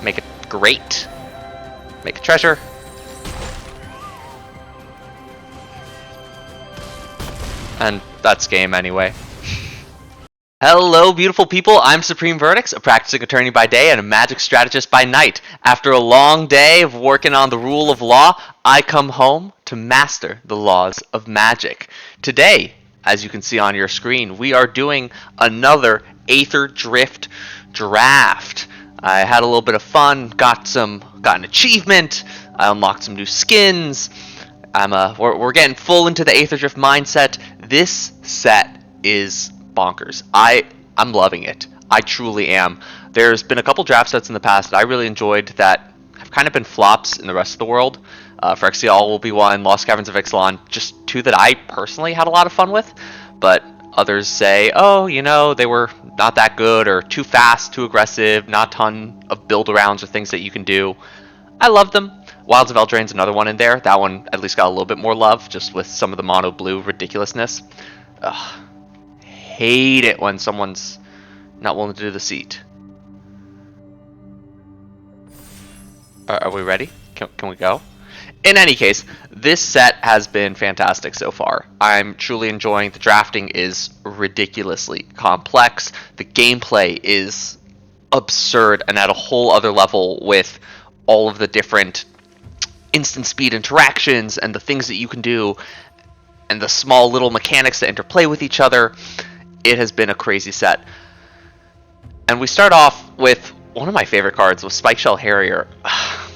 Make it great. Make a treasure. And that's game anyway. Hello, beautiful people. I'm Supreme Verdicts, a practicing attorney by day and a magic strategist by night. After a long day of working on the rule of law, I come home to master the laws of magic. Today, as you can see on your screen, we are doing another Aetherdrift draft. I had a little bit of fun, got an achievement, I unlocked some new skins. We're getting full into the Aetherdrift mindset. This set is bonkers. I'm loving it. I truly am. There's been a couple draft sets in the past that I really enjoyed that have kind of been flops in the rest of the world. Phyrexian will be one, Lost Caverns of Ixalan, just two that I personally had a lot of fun with, but others say, oh, you know, they were not that good or too fast, too aggressive, not a ton of build arounds or things that you can do. I love them. Wilds of Eldraine's another one in there. That one at least got a little bit more love, just with some of the mono blue ridiculousness. Ugh. Hate it when someone's not willing to do the seat. Are we ready? Can we go? In any case, this set has been fantastic so far. I'm truly enjoying. The drafting is ridiculously complex. The gameplay is absurd and at a whole other level with all of the different instant speed interactions and the things that you can do and the small little mechanics that interplay with each other. It has been a crazy set. And we start off with one of my favorite cards with Spikeshell Harrier.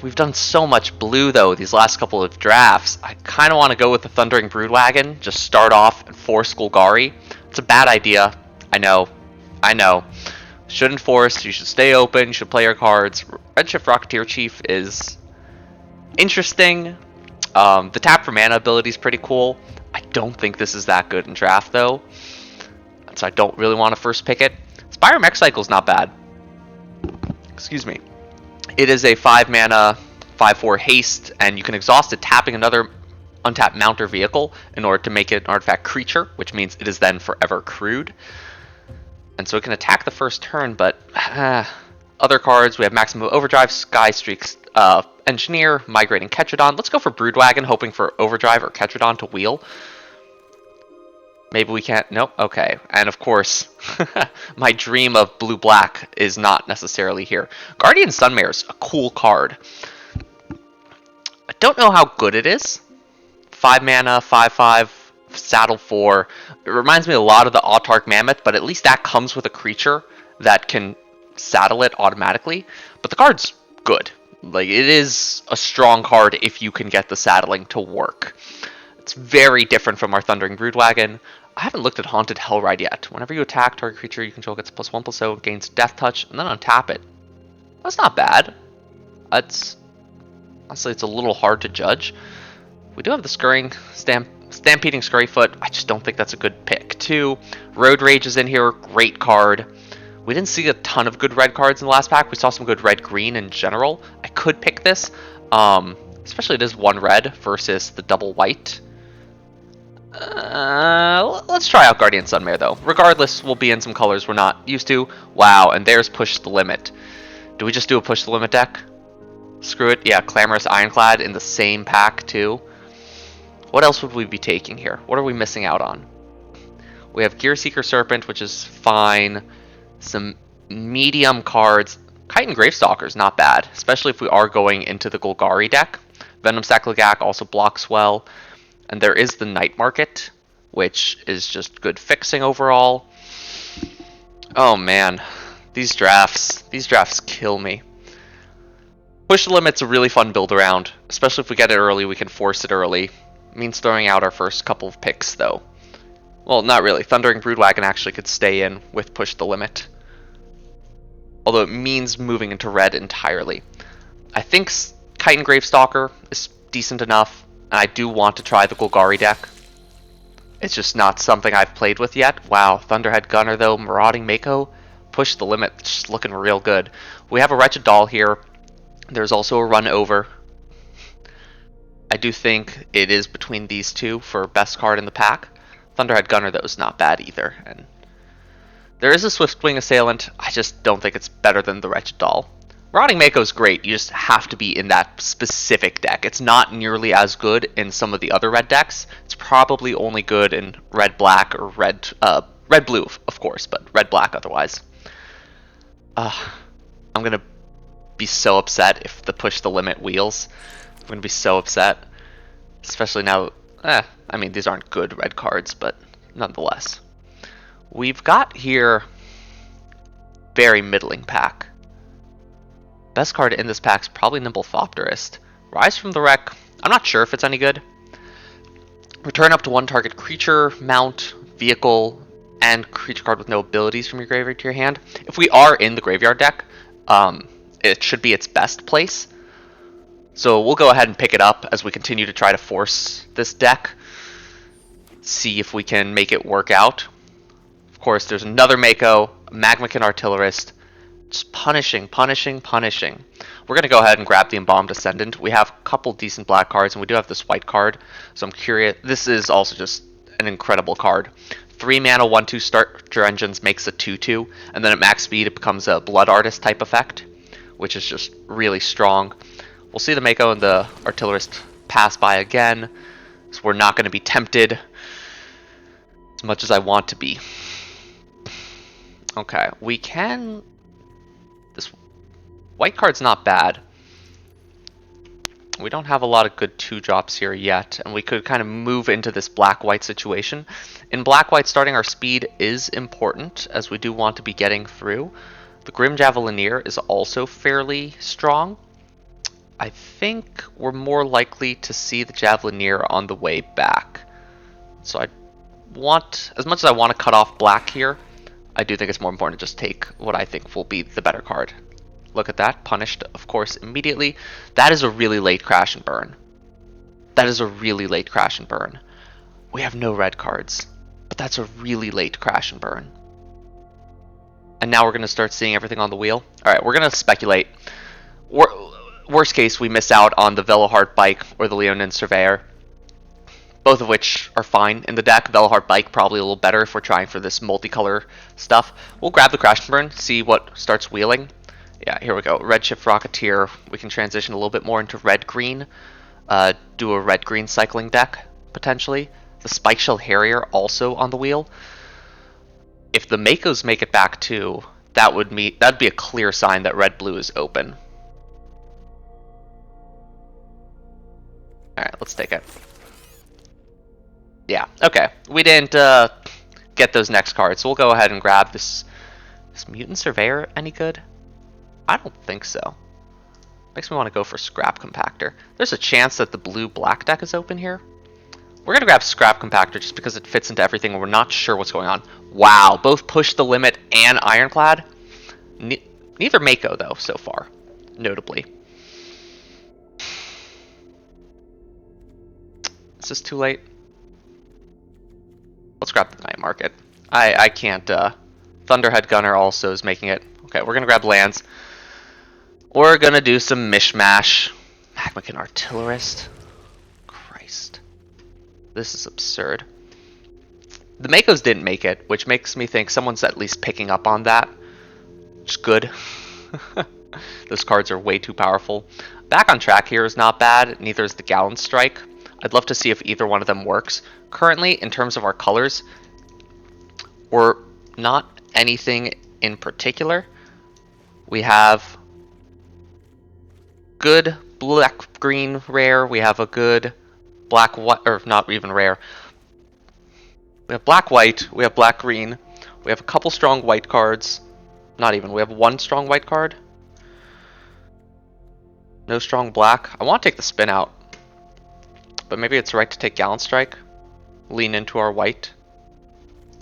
We've done so much blue though these last couple of drafts. I kind of want to go with the Thundering Broodwagon, just start off and force Golgari. It's a bad idea. I know. Shouldn't force, you should stay open, you should play your cards. Redshift Rocketeer Chief is interesting. The tap for mana ability is pretty cool. I don't think this is that good in draft though, so I don't really want to first pick it. Spire Mech Cycle is not bad. Excuse me. It is a 5 mana, 5/4 haste, and you can exhaust it tapping another untapped mount or vehicle in order to make it an artifact creature, which means it is then forever crewed. And so it can attack the first turn, but other cards, we have Maximum Overdrive, Sky Streaks, Engineer, Migrating Ketradon. Let's go for Broodwagon, hoping for Overdrive or Ketradon to wheel. Maybe we can't. Nope. Okay. And of course, my dream of blue-black is not necessarily here. Guardian Sunmare is a cool card. I don't know how good it is. 5 mana, 5/5, saddle 4. It reminds me a lot of the Autarch Mammoth, but at least that comes with a creature that can saddle it automatically. But the card's good. Like, it is a strong card if you can get the saddling to work. It's very different from our Thundering Broodwagon. I haven't looked at Haunted Hellride yet. Whenever you attack, target creature you control gets +1/+0, gains Death Touch, and then untap it. That's not bad. Honestly, it's a little hard to judge. We do have the Stampeding Scurryfoot. I just don't think that's a good pick. 2, Road Rage is in here. Great card. We didn't see a ton of good red cards in the last pack. We saw some good red-green in general. I could pick this, especially it is 1 red versus the double white. Let's try out Guardian Sunmare though. Regardless, we'll be in some colors we're not used to. Wow, and there's Push the Limit. Do we just do a Push the Limit deck? Screw it. Yeah, Clamorous Ironclad in the same pack too. What else would we be taking here? What are we missing out on? We have Gearseeker Serpent, which is fine. Some medium cards. Chitin Gravestalker's not bad, especially if we are going into the Golgari deck. Venom Saklagak also blocks well. And there is the Night Market, which is just good fixing overall. Oh man, these drafts kill me. Push the Limit's a really fun build around, especially if we get it early, we can force it early. It means throwing out our first couple of picks though. Well, not really. Thundering Broodwagon actually could stay in with Push the Limit. Although it means moving into red entirely. I think Chitin Gravestalker is decent enough. And I do want to try the Golgari deck. It's just not something I've played with yet. Wow, Thunderhead Gunner though, Marauding Mako, Push the Limit, just looking real good. We have a Wretched Doll here. There's also a Run Over. I do think it is between these two for best card in the pack. Thunderhead Gunner though is not bad either. And there is a Swiftwing Assailant. I just don't think it's better than the Wretched Doll. Rotting Mako's great, you just have to be in that specific deck. It's not nearly as good in some of the other red decks. It's probably only good in red-black or red-blue, of course, but red-black otherwise. I'm gonna be so upset if the push the limit wheels. I'm gonna be so upset. Especially now, I mean, these aren't good red cards, but nonetheless. We've got here very middling pack. Best card in this pack is probably Nimblethopterist. Rise from the Wreck, I'm not sure if it's any good. Return up to one target creature, mount, vehicle, and creature card with no abilities from your graveyard to your hand. If we are in the graveyard deck, it should be its best place. So we'll go ahead and pick it up as we continue to try to force this deck. See if we can make it work out. Of course, there's another Mako, Magmakin Artillerist. Just punishing. We're going to go ahead and grab the Embalmed Ascendant. We have a couple decent black cards, and we do have this white card. So I'm curious. This is also just an incredible card. 3 mana, 1/2 Starter Engines makes a 2/2, and then at max speed it becomes a Blood Artist type effect, which is just really strong. We'll see the Mako and the Artillerist pass by again, so we're not going to be tempted as much as I want to be. Okay, we can... This white card's not bad. We don't have a lot of good 2-drops here yet, and we could kind of move into this black-white situation. In black-white, starting our speed is important, as we do want to be getting through. The Grim Javelineer is also fairly strong. I think we're more likely to see the Javelineer on the way back. So I want, as much as I want to cut off black here, I do think it's more important to just take what I think will be the better card. Look at that, punished, of course, immediately. That is a really late crash and burn. That is a really late crash and burn. We have no red cards, but that's a really late crash and burn. And now we're going to start seeing everything on the wheel. Alright, we're going to speculate. Worst case, we miss out on the Velohard Bike or the Leonin Surveyor. Both of which are fine in the deck. Velohard Bike probably a little better if we're trying for this multicolor stuff. We'll grab the Crash and Burn, see what starts wheeling. Yeah, here we go. Redshift Rocketeer. We can transition a little bit more into red-green. Do a red-green cycling deck, potentially. The Spikeshell Harrier also on the wheel. If the Makos make it back too, that'd be a clear sign that red-blue is open. Alright, let's take it. Yeah, okay. We didn't get those next cards, so we'll go ahead and grab this. Is Mutant Surveyor any good? I don't think so. Makes me want to go for Scrap Compactor. There's a chance that the blue-black deck is open here. We're going to grab Scrap Compactor just because it fits into everything and we're not sure what's going on. Wow, both Push the Limit and Ironclad. Neither Mako, though, so far, notably. Is this too late? Let's grab the Night Market. I can't. Thunderhead Gunner also is making it. Okay, we're going to grab lands. We're going to do some mishmash. Magmakin Artillerist. Christ. This is absurd. The Makos didn't make it, which makes me think someone's at least picking up on that. Which is good. Those cards are way too powerful. Back on Track here is not bad. Neither is the Gallant Strike. I'd love to see if either one of them works. Currently, in terms of our colors, we're not anything in particular. We have good black-green rare. We have a good black-white, or not even rare. We have black-white. We have black-green. We have a couple strong white cards. Not even. We have one strong white card. No strong black. I want to take the spin out. But maybe it's right to take Gallant Strike. Lean into our white.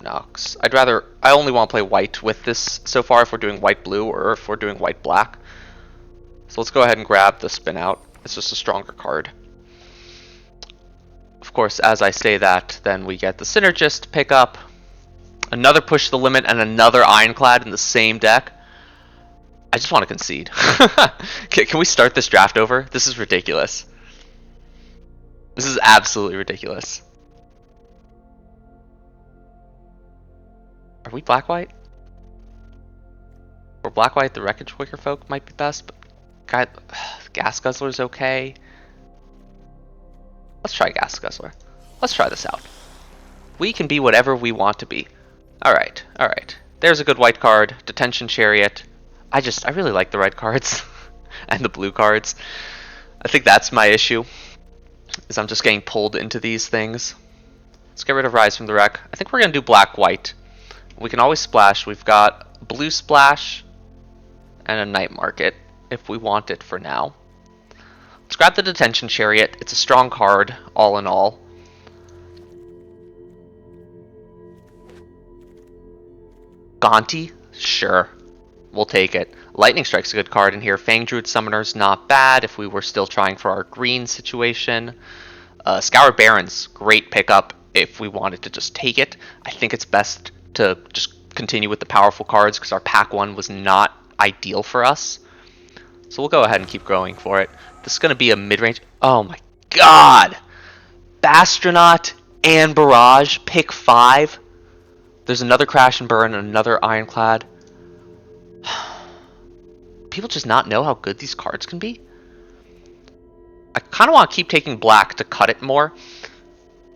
No, I only want to play white with this so far if we're doing white-blue or if we're doing white-black. So let's go ahead and grab the spin out. It's just a stronger card. Of course, as I say that, then we get the Synergist pickup. Another Push the Limit and another Ironclad in the same deck. I just want to concede. Can we start this draft over? This is ridiculous. This is absolutely ridiculous. Are we black-white? Or black-white, the Wreckage Wicker Folk might be best, but Guy, Gas Guzzler's okay. Let's try Gas Guzzler. Let's try this out. We can be whatever we want to be. Alright, alright. There's a good white card. Detention Chariot. I really like the red cards. And the blue cards. I think that's my issue. Is I'm just getting pulled into these things. Let's get rid of Rise from the Wreck. I think we're going to do black-white. We can always splash. We've got blue splash and a night market if we want it for now. Let's grab the Detention Chariot. It's a strong card, all in all. Gonti? Sure. We'll take it. Lightning Strike's a good card in here. Fang Druid Summoner's not bad if we were still trying for our green situation. Scoured Baron's great pickup if we wanted to just take it. I think it's best to just continue with the powerful cards because our pack 1 was not ideal for us. So we'll go ahead and keep going for it. This is going to be a mid-range. Oh my god! Bastronaut and Barrage, pick 5. There's another Crash and Burn and another Ironclad. People just not know how good these cards can be. I kind of want to keep taking black to cut it more.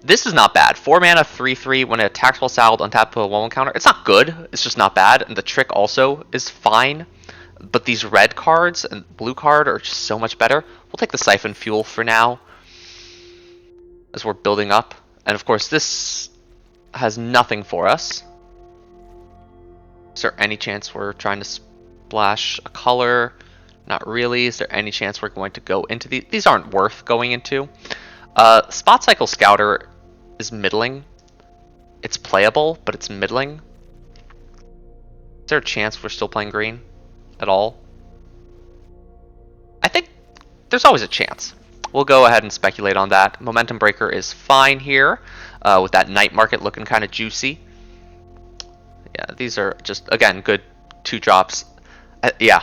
This is not bad. 4 mana, 3/3. When it attacks while saddled, untap to a 1/1 counter. It's not good. It's just not bad. And the trick also is fine. But these red cards and blue card are just so much better. We'll take the Siphon Fuel for now. As we're building up. And of course this has nothing for us. Is there any chance we're trying to splash a color? Not really. Is there any chance we're going to go into these? These aren't worth going into. Spot Cycle Scouter is middling. It's playable, but it's middling. Is there a chance we're still playing green at all? I think there's always a chance. We'll go ahead and speculate on that. Momentum Breaker is fine here, with that night market looking kind of juicy. Yeah, these are just, again, good 2-drops. Yeah.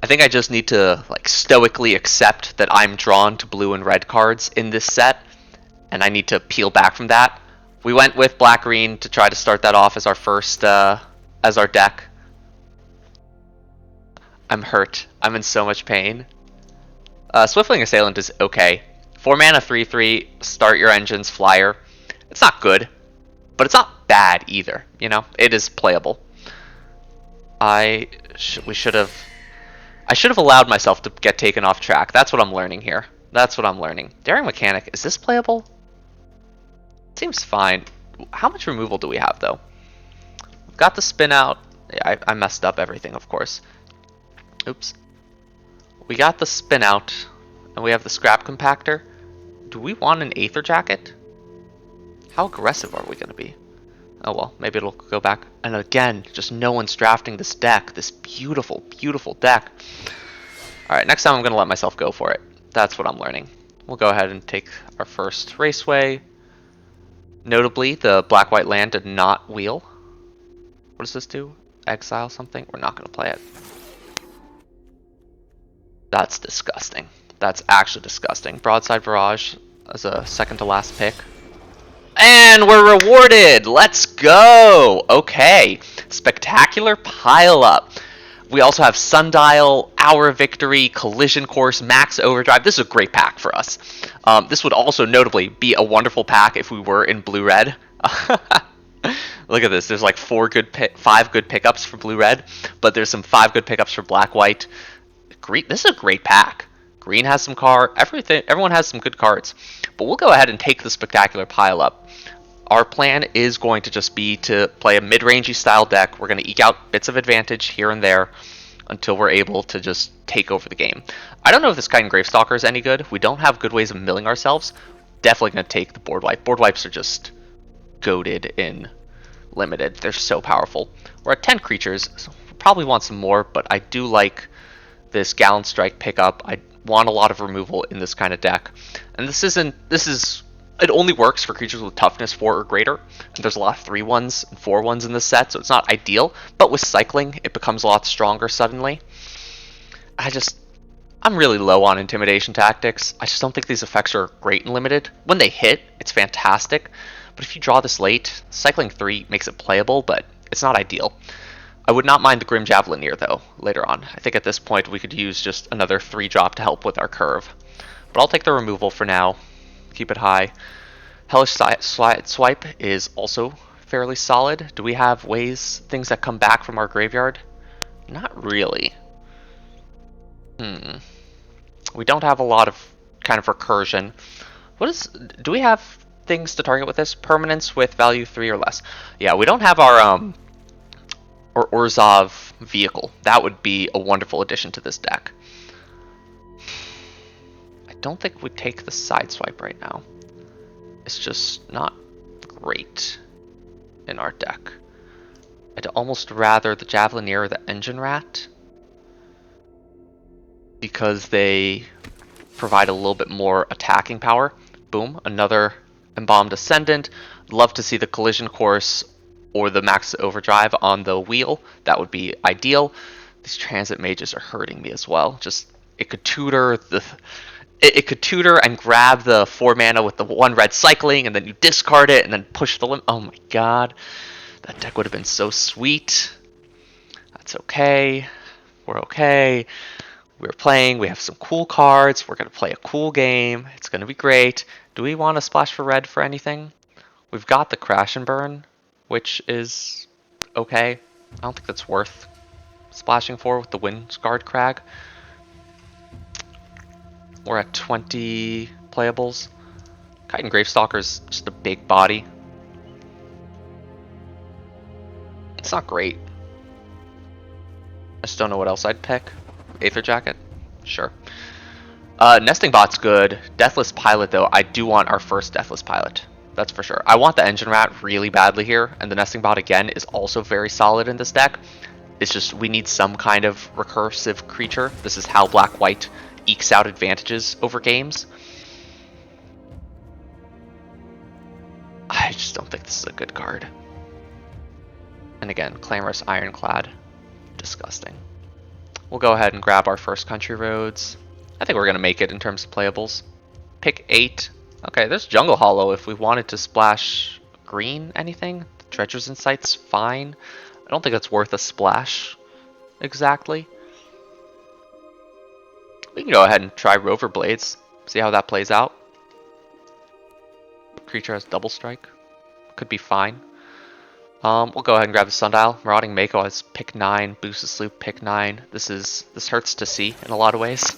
I think I just need to like stoically accept that I'm drawn to blue and red cards in this set, and I need to peel back from that. We went with black-green to try to start that off as our first, as our deck. I'm hurt. I'm in so much pain. Swiftling Assailant is okay. 4 mana, 3/3. Start your engines, flyer. It's not good, but it's not bad either. You know, it is playable. I should have allowed myself to get taken off track. That's what I'm learning here. That's what I'm learning. Daring Mechanic, is this playable? Seems fine. How much removal do we have though? We've got the spin out. Yeah, I messed up everything, of course. Oops. We got the spin out, and we have the scrap compactor. Do we want an Aether Jacket? How aggressive are we going to be? Oh well, maybe it'll go back. And again, just no one's drafting this deck. This beautiful, beautiful deck. Alright, next time I'm going to let myself go for it. That's what I'm learning. We'll go ahead and take our first Raceway. Notably, the black-white land did not wheel. What does this do? Exile something? We're not going to play it. That's disgusting. That's actually disgusting. Broadside Barrage as a second to last pick. And we're rewarded! Let's go! Okay. Spectacular pile up. We also have Sundial, Hour of Victory, Collision Course, Max Overdrive. This is a great pack for us. This would also notably be a wonderful pack if we were in blue-red. Look at this. There's like 5 good pickups for blue-red, but there's some 5 good pickups for black-white. Green. This is a great pack. Green has some everyone has some good cards. But we'll go ahead and take the spectacular pile up. Our plan is going to just be to play a mid-rangey style deck. We're going to eke out bits of advantage here and there until we're able to just take over the game. I don't know if this Chitin Gravestalker is any good. We don't have good ways of milling ourselves. Definitely going to take the board wipe. Board wipes are just goated in limited. They're so powerful. We're at 10 creatures, so we probably want some more, but I do like this Gallant Strike pickup. I want a lot of removal in this kind of deck. And it only works for creatures with toughness 4 or greater. And there's a lot of 3/1s and 4/1s in this set, so it's not ideal. But with cycling, it becomes a lot stronger suddenly. I'm really low on Intimidation Tactics. I just don't think these effects are great and limited. When they hit, it's fantastic. But if you draw this late, cycling 3 makes it playable, but it's not ideal. I would not mind the Grim Javelineer, though, later on. I think at this point we could use just another 3-drop to help with our curve. But I'll take the removal for now. Keep it high. Hellish Swipe is also fairly solid. Do we have things that come back from our graveyard? Not really. We don't have a lot of kind of recursion. Do we have things to target with this? Permanence with value 3 or less. Yeah, we don't have our Orzhov vehicle. That would be a wonderful addition to this deck. I don't think we take the Sideswipe right now. It's just not great in our deck. I'd almost rather the Javelineer or the Engine Rat, because they provide a little bit more attacking power. Boom, another Embalmed Ascendant. Love to see the Collision Course or the Max Overdrive on the wheel. That would be ideal. These Transit Mages are hurting me as well. Just, it could tutor and grab the 4 mana with the 1 red cycling, and then you discard it and then push the limit. Oh my god. That deck would have been so sweet. That's okay. We're okay. We're playing. We have some cool cards. We're going to play a cool game. It's going to be great. Do we want to splash for red for anything? We've got the Crash and Burn, which is okay. I don't think that's worth splashing for with the Windscarred Crag. We're at 20 playables. Chitin Gravestalker's just a big body. It's not great. I just don't know what else I'd pick. Aether Jacket? Sure. Nesting Bot's good. Deathless Pilot, though, I do want our first Deathless Pilot. That's for sure. I want the Engine Rat really badly here, and the Nesting Bot, again, is also very solid in this deck. It's just we need some kind of recursive creature. This is how Black-White ekes out advantages over games. I just don't think this is a good card. And again, Clamorous Ironclad. Disgusting. We'll go ahead and grab our first Country Roads. I think we're going to make it in terms of playables. Pick 8. Okay, there's Jungle Hollow if we wanted to splash green anything. Treacher's Insight's fine. I don't think that's worth a splash exactly. We can go ahead and try Rover Blades. See how that plays out. Creature has Double Strike. Could be fine. We'll go ahead and grab the Sundial. Marauding Mako has pick 9. Boosted Sloop, pick 9. This hurts to see in a lot of ways.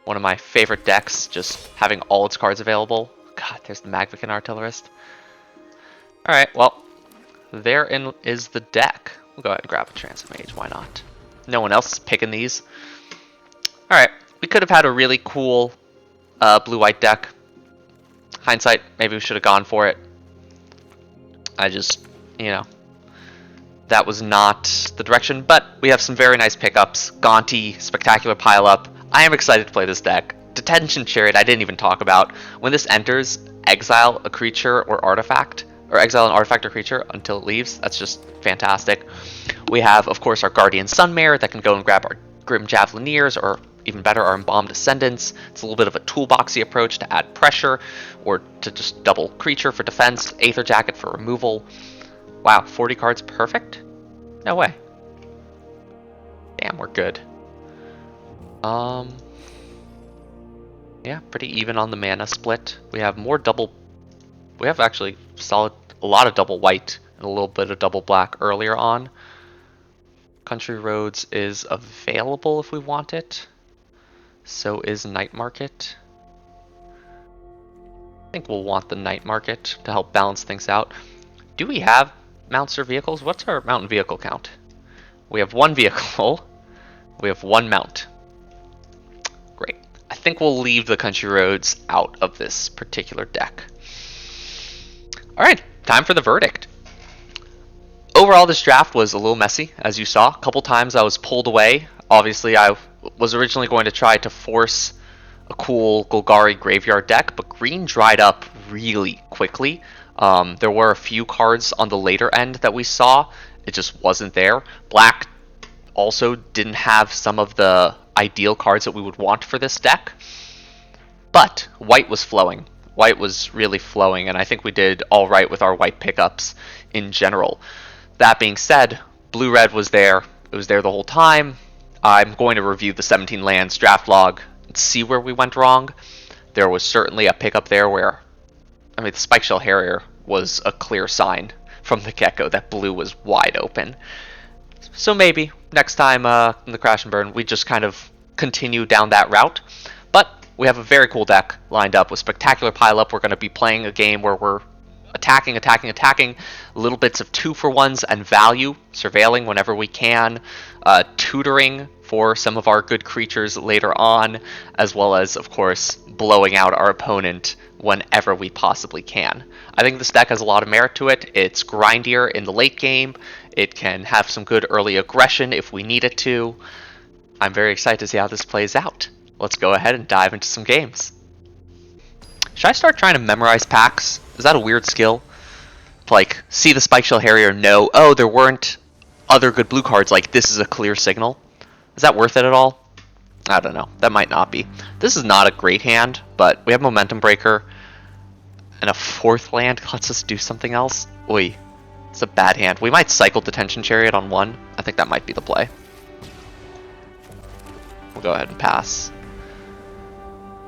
One of my favorite decks, just having all its cards available. God, there's the Magvican Artillerist. Alright, well, therein is the deck. We'll go ahead and grab a Transit Mage, why not? No one else is picking these. Alright, we could have had a really cool blue-white deck. Hindsight, maybe we should have gone for it. I just, that was not the direction, but we have some very nice pickups. Gaunty, Spectacular Pileup. I am excited to play this deck. Detention Chariot, I didn't even talk about. When this enters, exile a creature or artifact, or exile an artifact or creature until it leaves. That's just fantastic. We have, of course, our Guardian Sunmare that can go and grab our Grim Javelineers, or even better, our Embalmed Ascendants. It's a little bit of a toolboxy approach to add pressure, or to just double creature for defense, Aether Jacket for removal. Wow, 40 cards perfect? No way. Damn, we're good. Yeah, pretty even on the mana split. We have actually a lot of double white and a little bit of double black earlier on. Country Roads is available if we want it. So is Night Market. I think we'll want the Night Market to help balance things out. Do we have mounts or vehicles? What's our mount and vehicle count? We have 1 vehicle. We have 1 mount. Great. I think we'll leave the Country Roads out of this particular deck. Alright, time for the verdict. Overall, this draft was a little messy, as you saw. A couple times I was pulled away. Obviously, I was originally going to try to force a cool Golgari graveyard deck, but green dried up really quickly. There were a few cards on the later end that we saw. It just wasn't there. Black also didn't have some of the ideal cards that we would want for this deck. But white was flowing. White was really flowing, and I think we did all right with our white pickups in general. That being said, Blue-red was there. It was there the whole time. I'm going to review the 17 lands draft log and see where we went wrong. There was certainly a pickup there where, I mean, the Spikeshell Harrier was a clear sign from the get-go that blue was wide open. So maybe next time in the Crash and Burn, we just kind of continue down that route. But we have a very cool deck lined up with Spectacular Pileup. We're going to be playing a game where we're attacking, little bits of 2-for-1s and value, surveilling whenever we can, tutoring for some of our good creatures later on, as well as, of course, blowing out our opponent whenever we possibly can. I think this deck has a lot of merit to it. It's grindier in the late game. It can have some good early aggression if we need it to. I'm very excited to see how this plays out. Let's go ahead and dive into some games. Should I start trying to memorize packs? Is that a weird skill? To like see the Spikeshell Harrier, know, oh, there weren't other good blue cards, like this is a clear signal. Is that worth it at all? I don't know. That might not be. This is not a great hand, but we have Momentum Breaker and a 4th land lets us do something else. Oi, it's a bad hand. We might cycle Detention Chariot on 1. I think that might be the play. We'll go ahead and pass.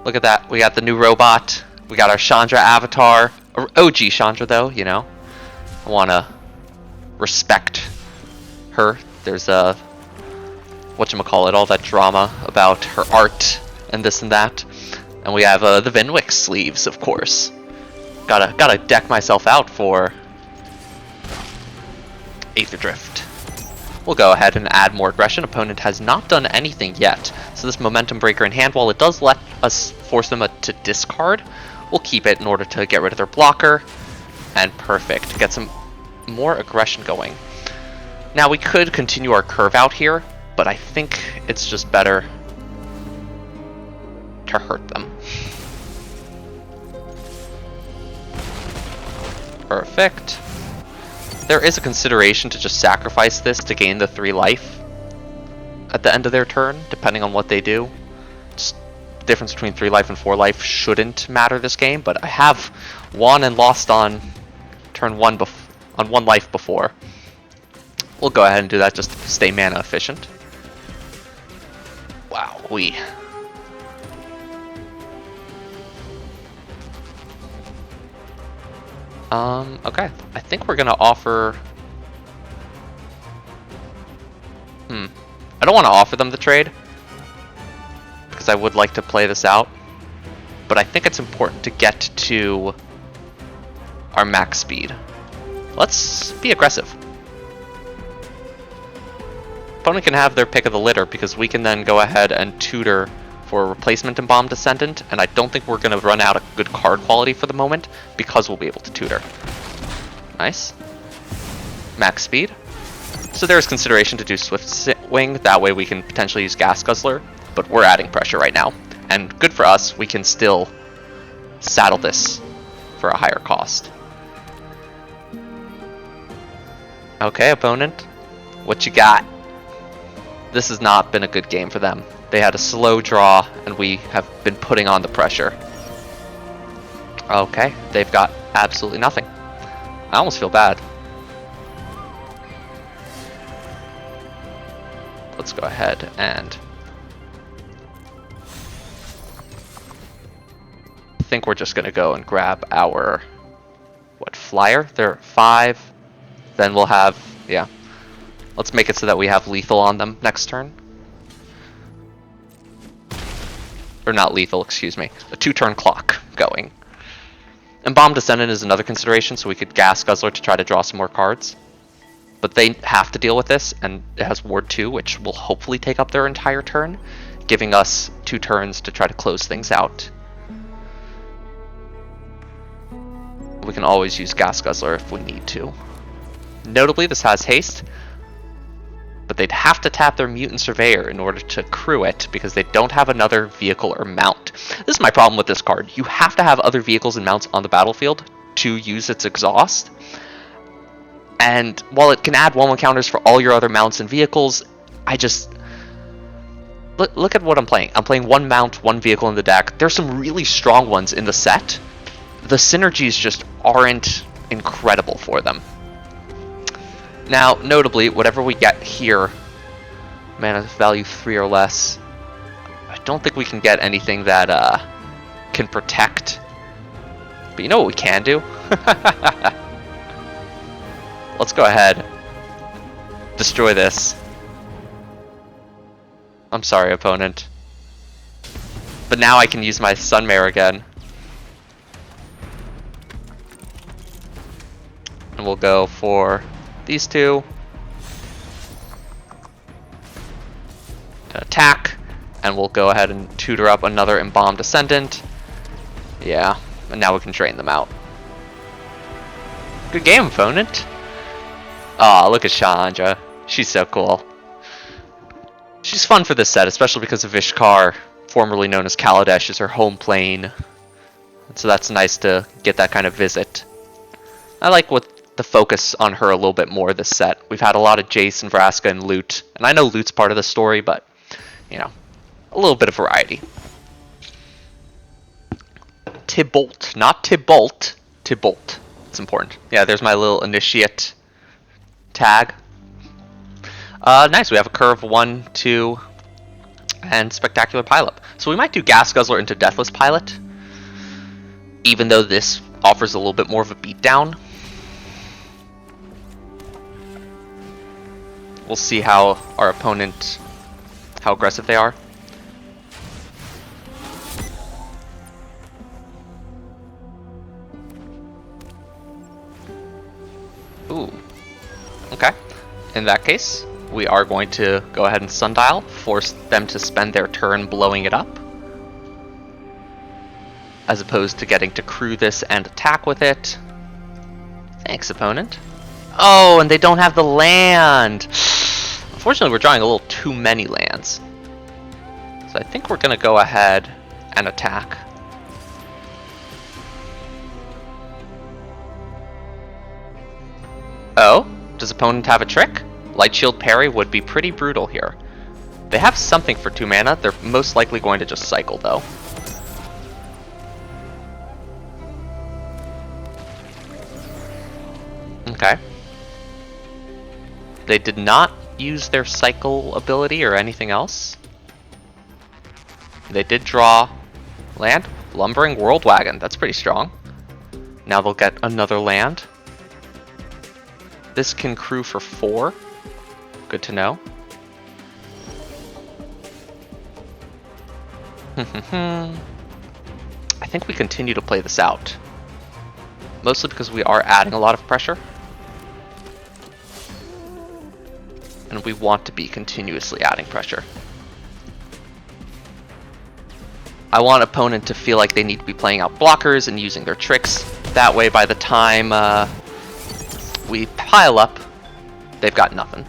Look at that. We got the new robot. We got our Chandra avatar. OG Chandra, though, you know. I want to respect her. There's a whatchamacallit, all that drama about her art and this and that. And we have the Vinwick sleeves, of course. Gotta deck myself out for Aetherdrift. We'll go ahead and add more aggression. Opponent has not done anything yet. So this Momentum Breaker in hand, while it does let us force them to discard, we'll keep it in order to get rid of their blocker. And perfect. Get some more aggression going. Now we could continue our curve out here, but I think it's just better to hurt them. Perfect. There is a consideration to just sacrifice this to gain the 3 life at the end of their turn, depending on what they do. Just the difference between 3 life and 4 life shouldn't matter this game, but I have won and lost on turn 1 on 1 life before. We'll go ahead and do that just to stay mana efficient. Wow, okay. I think we're gonna offer... I don't want to offer them the trade, because I would like to play this out. But I think it's important to get to our max speed. Let's be aggressive. Opponent can have their pick of the litter, because we can then go ahead and tutor for a replacement Embalmed Descendant, and I don't think we're going to run out of good card quality for the moment, because we'll be able to tutor. Nice. Max speed. So there's consideration to do Swift Swing, that way we can potentially use Gas Guzzler, but we're adding pressure right now. And good for us, we can still saddle this for a higher cost. Okay, opponent, what you got? This has not been a good game for them. They had a slow draw, and we have been putting on the pressure. Okay, they've got absolutely nothing. I almost feel bad. Let's go ahead and... I think we're just going to go and grab our... What, flyer? They're 5. Then we'll have... Yeah. Let's make it so that we have lethal on them next turn. Or not lethal, excuse me. A 2-turn clock going. Embalmed Descendant is another consideration, so we could Gas Guzzler to try to draw some more cards. But they have to deal with this, and it has Ward 2, which will hopefully take up their entire turn, giving us 2 turns to try to close things out. We can always use Gas Guzzler if we need to. Notably, this has haste, but they'd have to tap their Mutant Surveyor in order to crew it, because they don't have another vehicle or mount. This is my problem with this card. You have to have other vehicles and mounts on the battlefield to use its exhaust. And while it can add 1/1 counters for all your other mounts and vehicles, I just... Look at what I'm playing. I'm playing 1 mount, 1 vehicle in the deck. There's some really strong ones in the set. The synergies just aren't incredible for them. Now, notably, whatever we get here, mana value 3 or less, I don't think we can get anything that can protect. But you know what we can do? Let's go ahead. Destroy this. I'm sorry, opponent. But now I can use my Sunmare again. And we'll go for these two. To attack. And we'll go ahead and tutor up another Embalmed Ascendant. Yeah, and now we can drain them out. Good game, opponent. Aw, look at Chandra. She's so cool. She's fun for this set, especially because of Ishkar, formerly known as Kaladesh, is her home plane. So that's nice to get that kind of visit. I like what the focus on her a little bit more this set. We've had a lot of Jace and Vraska and Lute, and I know Lute's part of the story, but, you know, a little bit of variety. Tybalt, not Tybalt, Tybalt. It's important. Yeah, there's my little initiate tag. Nice, we have a curve 1, 2, and spectacular pilot. So we might do Gas Guzzler into Deathless Pilot, even though this offers a little bit more of a beatdown. We'll see how our opponent, how aggressive they are. Ooh, okay. In that case, we are going to go ahead and Sundial, force them to spend their turn blowing it up, as opposed to getting to crew this and attack with it. Thanks, opponent. Oh, and they don't have the land! Unfortunately, we're drawing a little too many lands. So I think we're going to go ahead and attack. Oh, does opponent have a trick? Light Shield Parry would be pretty brutal here. They have something for 2 mana. They're most likely going to just cycle, though. Okay. They did not use their cycle ability or anything else. They did draw land. Lumbering World Wagon. That's pretty strong. Now they'll get another land. This can crew for 4. Good to know. I think we continue to play this out. Mostly because we are adding a lot of pressure. And we want to be continuously adding pressure. I want opponent to feel like they need to be playing out blockers and using their tricks. That way, by the time we pile up, they've got nothing.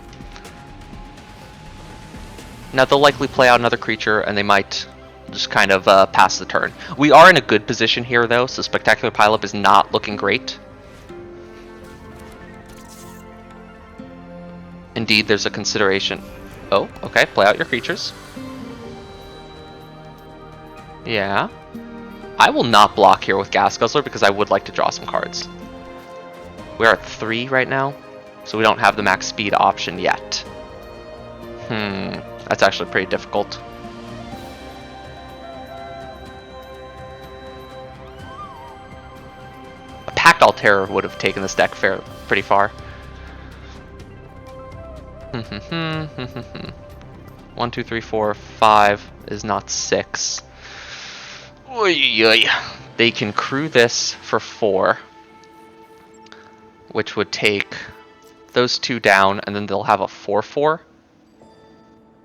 Now they'll likely play out another creature, and they might just kind of pass the turn. We are in a good position here, though, so Spectacular Pileup is not looking great. Indeed, there's a consideration. Oh, okay, play out your creatures. Yeah. I will not block here with Gas Guzzler because I would like to draw some cards. We're at 3 right now, so we don't have the max speed option yet. That's actually pretty difficult. A Pact Altair would have taken this deck pretty far. 1, 2, 3, 4, 5 is not 6. Oy. They can crew this for 4, which would take those 2 down, and then they'll have a 4/4.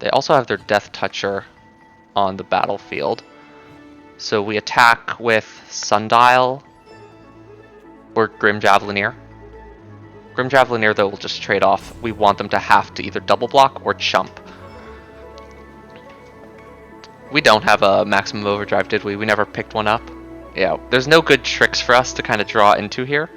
They also have their Death Toucher on the battlefield. So we attack with Sundial or Grim Javelineer. Grim Javelineer, though, will just trade off. We want them to have to either double block or chump. We don't have a Maximum Overdrive, did we? We never picked one up. Yeah, there's no good tricks for us to kind of draw into here.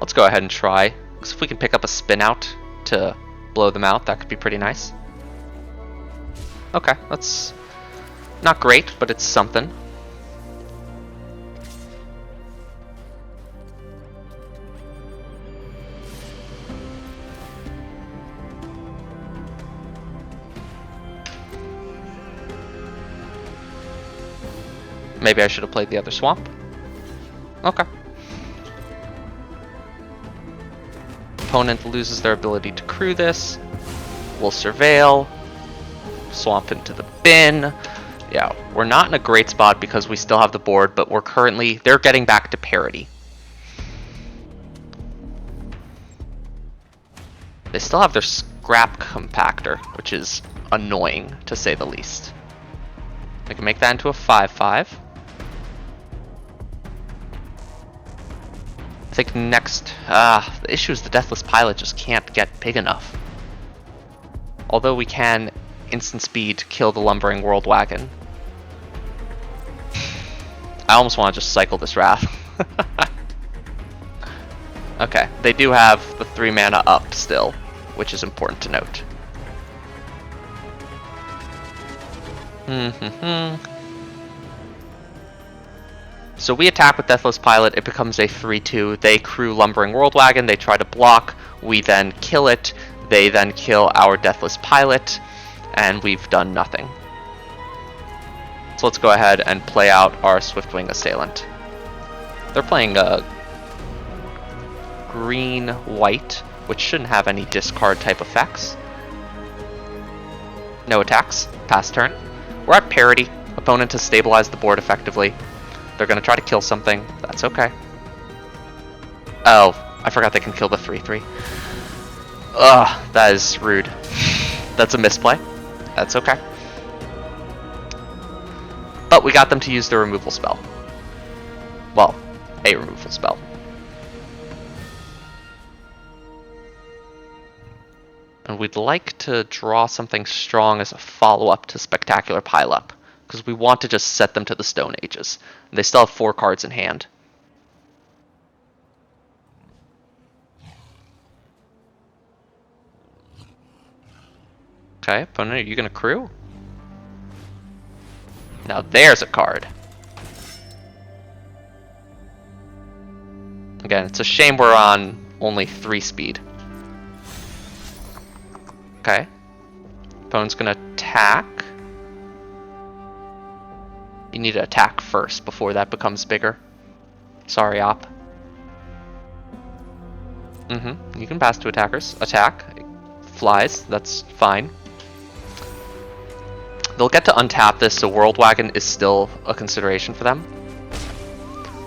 Let's go ahead and try, because if we can pick up a spin out to blow them out, that could be pretty nice. Okay, that's not great, but it's something. Maybe I should have played the other swamp. Okay. Opponent loses their ability to crew this. We'll surveil. Swamp into the bin. Yeah, we're not in a great spot because we still have the board, but they're getting back to parity. They still have their scrap compactor, which is annoying to say the least. I can make that into a 5/5. I think next, the issue is the Deathless Pilot just can't get big enough. Although we can instant speed kill the Lumbering World Wagon. I almost want to just cycle this Wrath. Okay, they do have the 3 mana up still, which is important to note. So we attack with Deathless Pilot, it becomes a 3/2. They crew Lumbering World Wagon, they try to block, we then kill it, they then kill our Deathless Pilot, and we've done nothing. So let's go ahead and play out our Swiftwing Assailant. They're playing green-white, which shouldn't have any discard type effects. No attacks, pass turn. We're at parity, opponent has stabilized the board effectively. They're going to try to kill something, that's okay. Oh, I forgot they can kill the 3/3. Ugh, that is rude. That's a misplay. That's okay. But we got them to use the removal spell. Well, a removal spell. And we'd like to draw something strong as a follow-up to Spectacular Pileup, because we want to just set them to the Stone Ages. And they still have 4 cards in hand. Okay, opponent, are you going to crew? Now there's a card. Again, it's a shame we're on only 3 speed. Okay. Opponent's gonna attack. You need to attack first before that becomes bigger. Sorry, Op. You can pass to attackers. Attack. It flies. That's fine. They'll get to untap this, so World Wagon is still a consideration for them.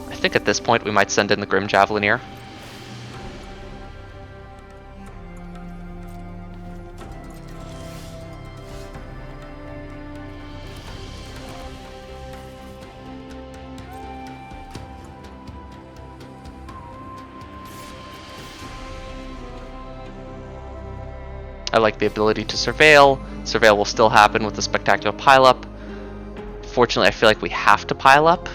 I think at this point we might send in the Grim Javelineer. I like the ability to surveil. Surveil will still happen with the Spectacular Pileup. Fortunately, I feel like we have to pile up.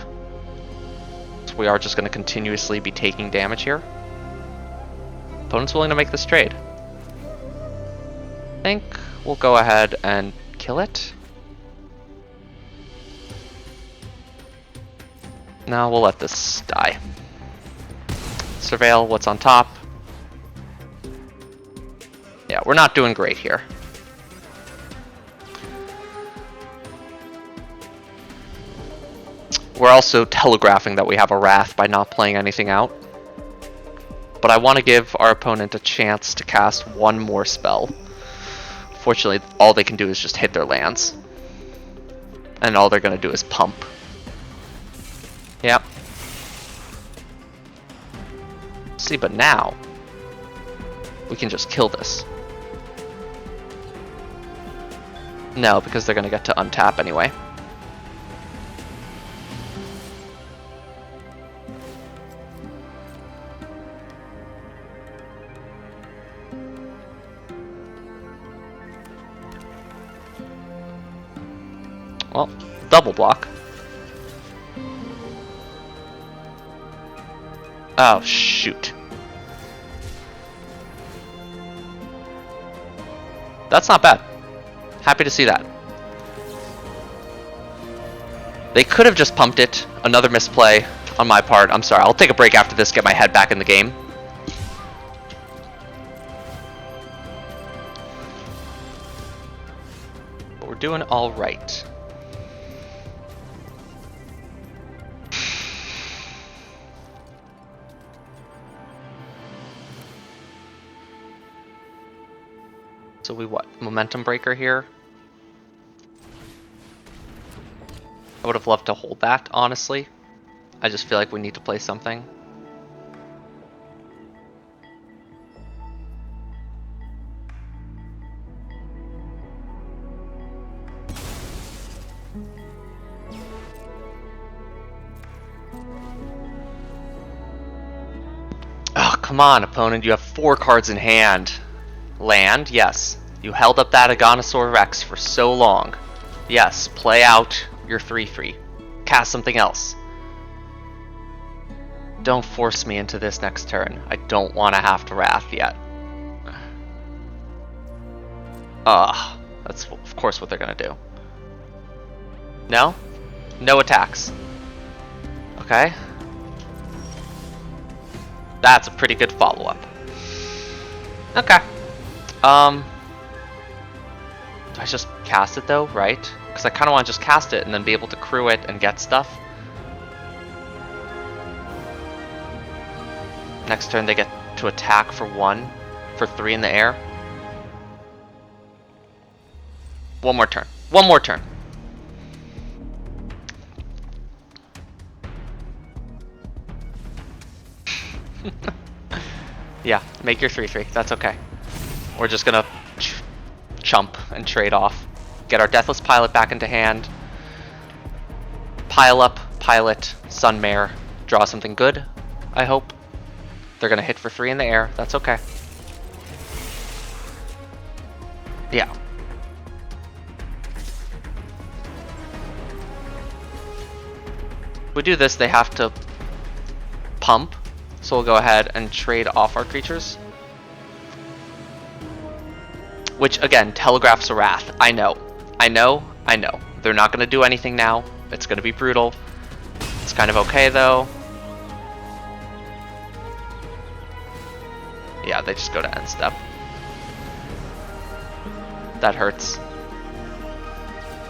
So we are just going to continuously be taking damage here. Opponent's willing to make this trade. I think we'll go ahead and kill it. Now we'll let this die. Surveil what's on top. Yeah, we're not doing great here. We're also telegraphing that we have a Wrath by not playing anything out. But I want to give our opponent a chance to cast one more spell. Fortunately, all they can do is just hit their lands. And all they're going to do is pump. Yep. See, but now we can just kill this. No, because they're going to get to untap anyway. Well, double block. Oh, shoot. That's not bad. Happy to see that. They could have just pumped it. Another misplay on my part. I'm sorry. I'll take a break after this, get my head back in the game. But we're doing all right. So we what? Momentum breaker here. I would have loved to hold that, honestly. I just feel like we need to play something. Oh, come on, opponent. You have 4 cards in hand. Land, yes. You held up that Aganosaur Rex for so long. Yes, play out your 3/3. Cast something else. Don't force me into this next turn. I don't want to have to Wrath yet. That's of course what they're gonna do. No? No attacks. Okay. That's a pretty good follow-up. Okay. Do I just cast it though, right? Because I kind of want to just cast it and then be able to crew it and get stuff. Next turn they get to attack for 1, for 3 in the air. One more turn. One more turn. Yeah, make your 3/3. That's okay. We're just gonna chump and trade off. Get our Deathless Pilot back into hand. Pile up, pilot, Sunmare. Draw something good, I hope. They're gonna hit for 3 in the air. That's okay. Yeah. If we do this, they have to pump. So we'll go ahead and trade off our creatures. Which, again, telegraphs a Wrath. I know. I know. I know. They're not going to do anything now. It's going to be brutal. It's kind of okay, though. Yeah, they just go to end step. That hurts.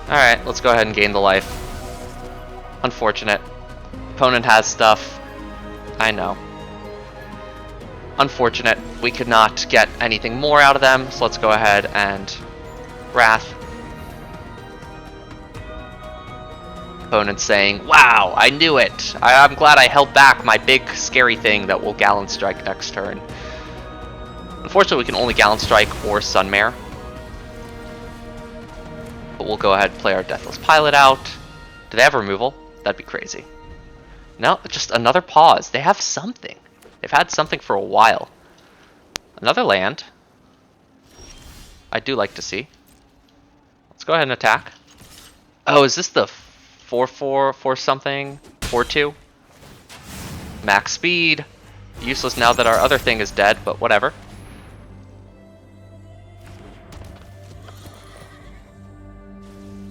Alright, let's go ahead and gain the life. Unfortunate. Opponent has stuff. I know. Unfortunate. We could not get anything more out of them, so let's go ahead and Wrath. Opponent saying, wow, I knew it. I'm glad I held back my big scary thing that will Gallant Strike next turn. Unfortunately, we can only Gallant Strike or Sunmare. But we'll go ahead and play our Deathless Pilot out. Do they have removal? That'd be crazy. No, just another pause. They have something. They've had something for a while. Another land. I do like to see. Let's go ahead and attack. Oh, is this the 4/4 for something? 4/2? Max speed. Useless now that our other thing is dead, but whatever.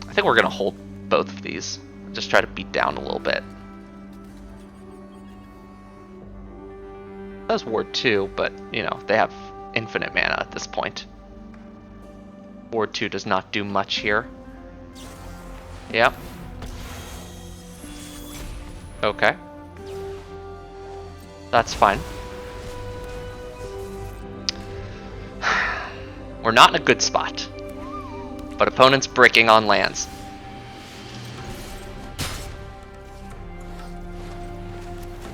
I think we're going to hold both of these. Just try to beat down a little bit. That was Ward 2, but, you know, they have infinite mana at this point. Ward 2 does not do much here. Yep. Okay. That's fine. We're not in a good spot. But opponent's bricking on lands.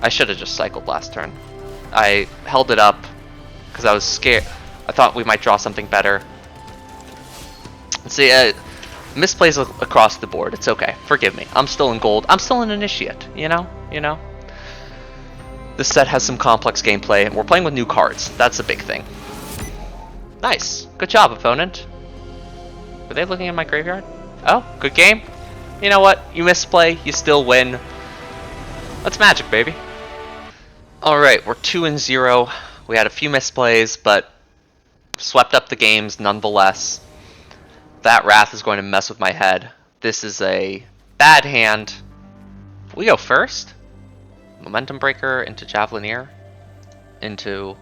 I should have just cycled last turn. I held it up because I was scared. I thought we might draw something better. See, misplays across the board. It's okay. Forgive me. I'm still in gold. I'm still an initiate. You know? You know? This set has some complex gameplay, and we're playing with new cards. That's a big thing. Nice. Good job, opponent. Were they looking at my graveyard? Oh, good game. You know what? You misplay, you still win. That's magic, baby. Alright, we're 2-0. We had a few misplays, but swept up the games nonetheless. That Wrath is going to mess with my head. This is a bad hand. We go first. Momentum Breaker into Javelineer. Into...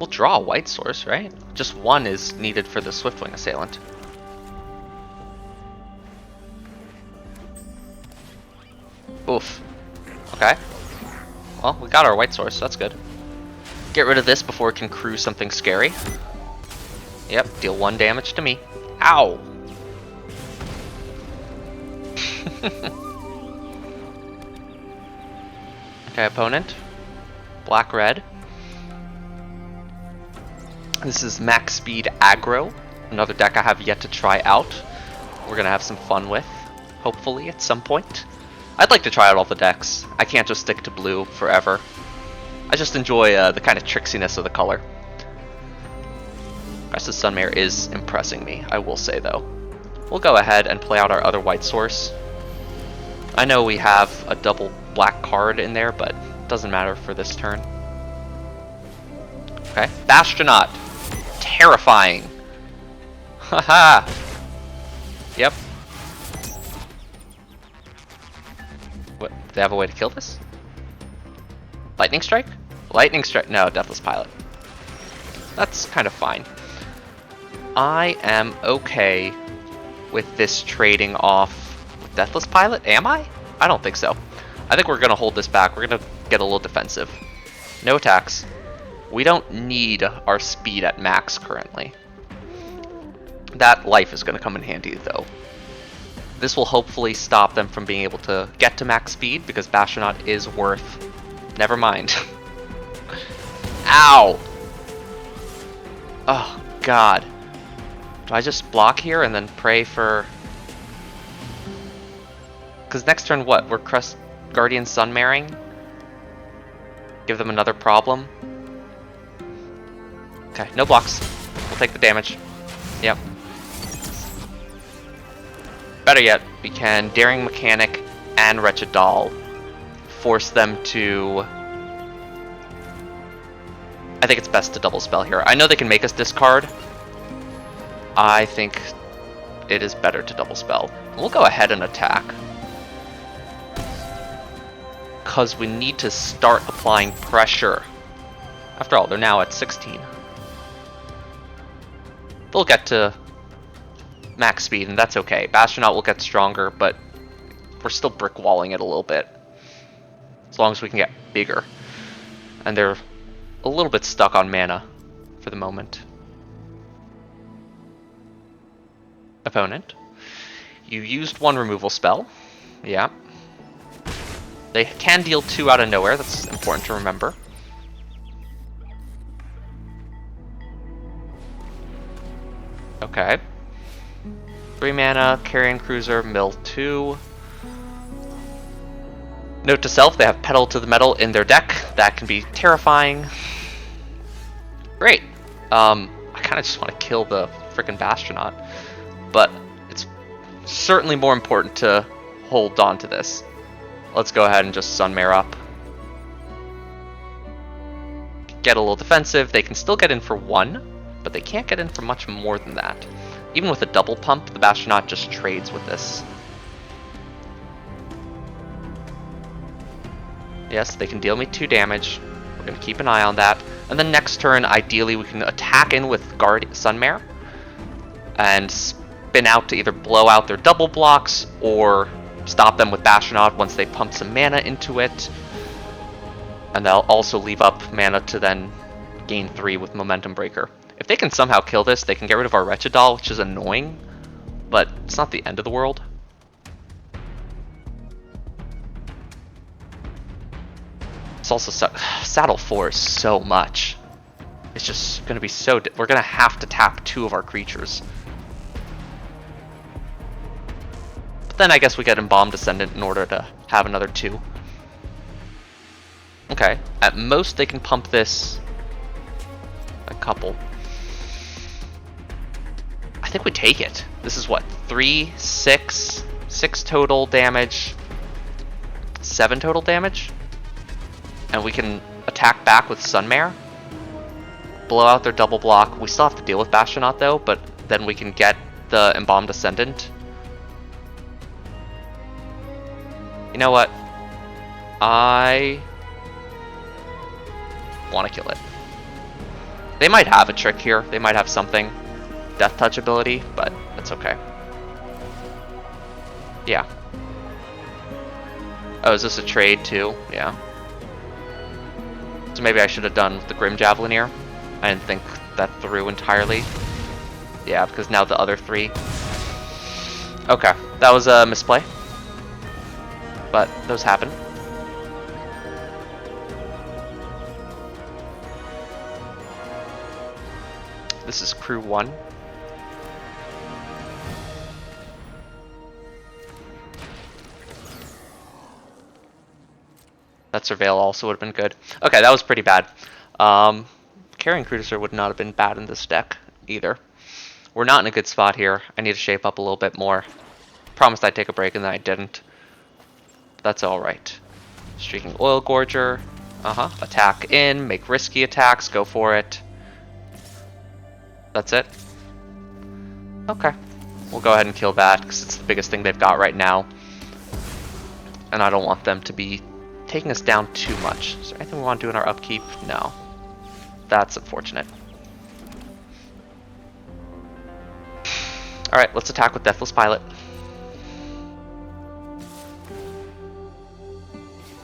We'll draw a white source, right? Just one is needed for the Swiftwing Assailant. Oof. Okay. well, we got our white source, so that's good. Get rid of this before it can crew something scary. Yep, deal 1 damage to me. Ow! Okay, opponent. Black-red. This is max speed aggro. Another deck I have yet to try out. We're gonna have some fun with, hopefully, at some point. I'd like to try out all the decks. I can't just stick to blue forever. I just enjoy the kind of tricksiness of the color. Restless Sunmare is impressing me, I will say though. We'll go ahead and play out our other white source. I know we have a double black card in there, but it doesn't matter for this turn. Okay, Bastronaut. Terrifying. Haha. Yep. What? Do they have a way to kill this? Lightning Strike? Lightning Strike. No, Deathless Pilot. That's kind of fine. I am okay with this trading off with Deathless Pilot. Am I? I don't think so. I think we're going to hold this back. We're going to get a little defensive. No attacks. We don't need our speed at max currently. That life is going to come in handy though. This will hopefully stop them from being able to get to max speed because Bastronaut is worth... Never mind. Ow! Oh, God. Do I just block here and then pray for... Because next turn what? We're Crest Guardian Sunmaring? Give them another problem? Okay, no blocks. We'll take the damage. Yep. Better yet, we can Daring Mechanic and Wretched Doll. Force them to... I think it's best to double spell here. I know they can make us discard. I think it is better to double spell. We'll go ahead and attack. Because we need to start applying pressure. After all, they're now at 16. They'll get to max speed, and that's okay. Bastronaut will get stronger, but we're still brick walling it a little bit. As long as we can get bigger. And they're a little bit stuck on mana for the moment. Opponent. You used 1 removal spell. Yeah. They can deal 2 out of nowhere. That's important to remember. Okay. 3 mana, Carrion Cruiser, mill 2. Note to self, they have Pedal to the Metal in their deck. That can be terrifying. Great. I kind of just want to kill the frickin' Bastronaut. But it's certainly more important to hold on to this. Let's go ahead and just Sunmare up. Get a little defensive. They can still get in for 1, but they can't get in for much more than that. Even with a double pump, the Bastronaut just trades with this. Yes, they can deal me 2 damage. We're going to keep an eye on that. And then next turn, ideally, we can attack in with Sunmare and spin out to either blow out their double blocks or stop them with Bastronaut once they pump some mana into it. And they'll also leave up mana to then gain 3 with Momentum Breaker. If they can somehow kill this, they can get rid of our Wretched Doll, which is annoying, but it's not the end of the world. It's also Saddle 4 is so much. It's just going to be so... We're going to have to tap 2 of our creatures. But then I guess we get Embalmed Descendant in order to have another 2. Okay. At most, they can pump this a couple. I think we take it. This is what? 3, 6, 6 total damage, 7 total damage? And we can attack back with Sunmare. Blow out their double block. We still have to deal with Bastronaut though, but then we can get the Embalmed Descendant. You know what? I want to kill it. They might have a trick here. They might have something. Death Touch ability, but that's okay. Yeah. Oh, is this a trade too? Yeah. So maybe I should have done the Grim Javelin here. I didn't think that through entirely. Yeah, because now the other 3. Okay, that was a misplay. But those happen. This is crew 1. That surveil also would have been good. Okay, that was pretty bad. Carrying Cruiser would not have been bad in this deck either. We're not in a good spot here. I need to shape up a little bit more. Promised I'd take a break and then I didn't. That's alright. Streaking Oil Gorger. Attack in, make risky attacks, go for it. That's it. Okay. We'll go ahead and kill that because it's the biggest thing they've got right now. And I don't want them to be taking us down too much. Is there anything we want to do in our upkeep? No. That's unfortunate. Alright, let's attack with Deathless Pilot.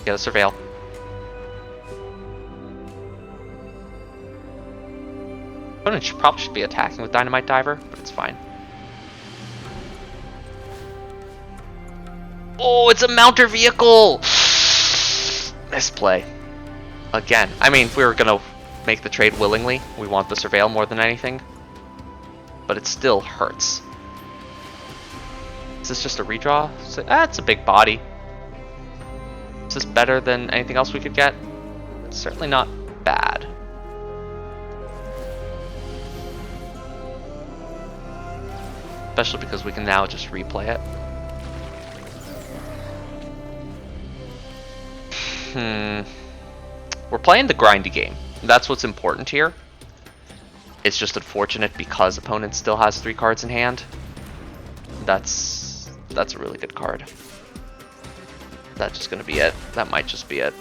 Get a Surveil. Opponent probably should be attacking with Dynamite Diver, but it's fine. Oh, it's a mounter vehicle! Misplay. Again. I mean, if we were gonna make the trade willingly, we want the Surveil more than anything. But it still hurts. Is this just a redraw? It's a big body. Is this better than anything else we could get? It's certainly not bad. Especially because we can now just replay it. We're playing the grindy game. That's what's important here. It's just unfortunate because opponent still has 3 cards in hand. That's a really good card. That's just gonna be it. That might just be it.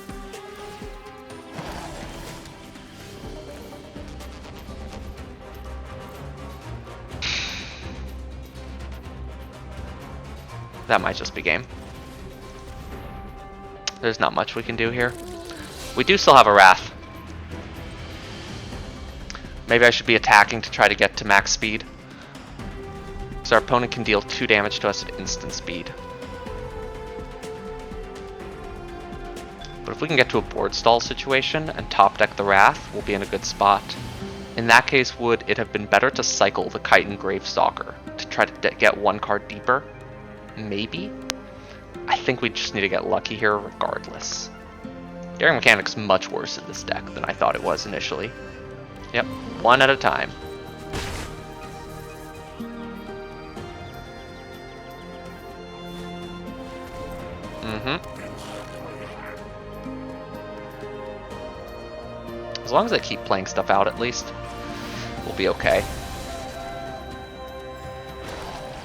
That might just be game. There's not much we can do here. We do still have a Wrath. Maybe I should be attacking to try to get to max speed. So our opponent can deal 2 damage to us at instant speed. But if we can get to a board stall situation and top deck the Wrath, we'll be in a good spot. In that case, would it have been better to cycle the Chitin Gravestalker to try to get 1 card deeper? Maybe? I think we just need to get lucky here regardless. Daring Mechanic's much worse in this deck than I thought it was initially. Yep, 1 at a time. As long as I keep playing stuff out at least, we'll be okay.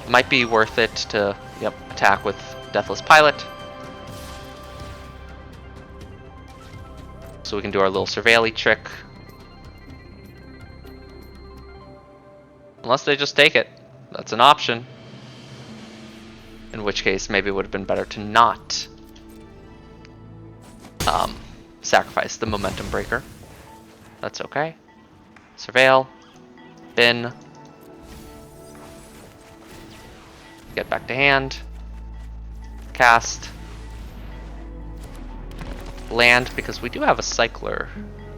Might be worth it to, attack with Deathless Pilot. So we can do our little surveil-y trick. Unless they just take it. That's an option. In which case, maybe it would have been better to not sacrifice the Momentum Breaker. That's okay. Surveil. Bin. Get back to hand. Cast. Land, because we do have a cycler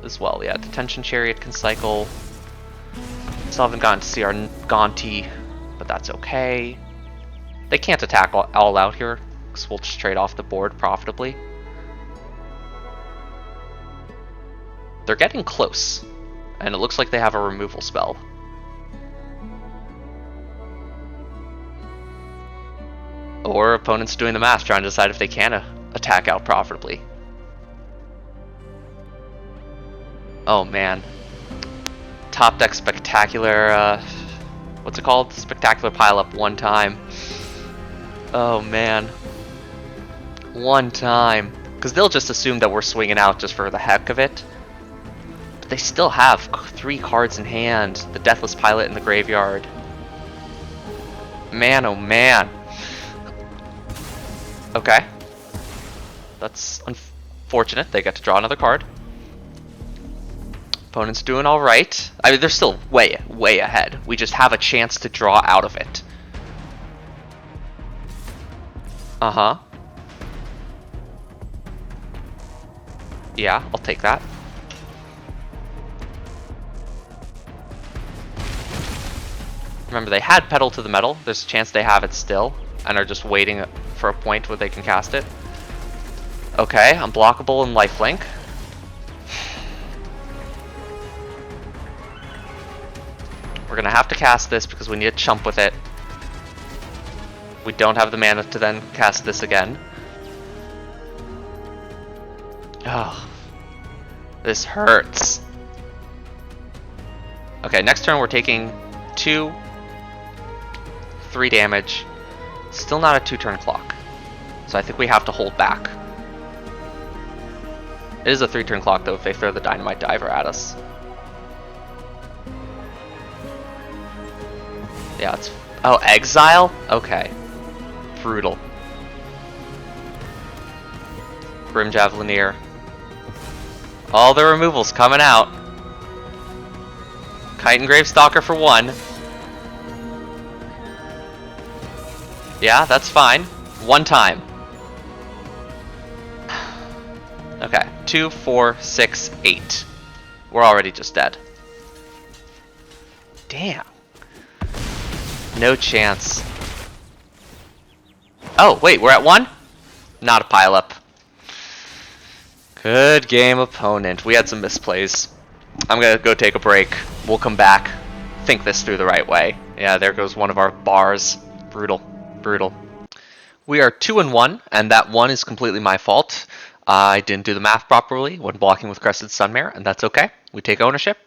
as well. Yeah, Detention Chariot can cycle. Still haven't gotten to see our Gonti, but that's okay. They can't attack all out here, because we'll just trade off the board profitably. They're getting close, and it looks like they have a removal spell. Or opponents doing the math, trying to decide if they can attack out profitably. Oh man. Top deck Spectacular, what's it called? Spectacular pile up 1 time. Oh man. 1 time. Because they'll just assume that we're swinging out just for the heck of it. But they still have 3 cards in hand. The Deathless Pilot in the graveyard. Man, oh man. Okay. That's unfortunate. They get to draw another card. Opponent's doing all right. I mean, they're still way, way ahead. We just have a chance to draw out of it. Uh-huh. Yeah, I'll take that. Remember, they had Pedal to the Metal. There's a chance they have it still and are just waiting for a point where they can cast it. Okay, unblockable and lifelink. We're gonna have to cast this because we need a chump with it. We don't have the mana to then cast this again. Oh, this hurts. Okay, next turn we're taking 2, 3 damage. Still not a 2-turn clock. So I think we have to hold back. It is a 3-turn clock though if they throw the Dynamite Diver at us. Yeah, it's... Oh, Exile? Okay. Brutal. Grim Javelineer. All the removals coming out. Kite and Gravestalker for 1. Yeah, that's fine. 1 time. Okay, 2, 4, 6, 8. We're already just dead. Damn. No chance. Oh, wait, we're at 1? Not a pileup. Good game, opponent. We had some misplays. I'm gonna go take a break. We'll come back. Think this through the right way. Yeah, there goes one of our bars. Brutal. Brutal. We are 2-1, and that 1 is completely my fault. I didn't do the math properly when blocking with Crested Sunmare, and that's okay. We take ownership.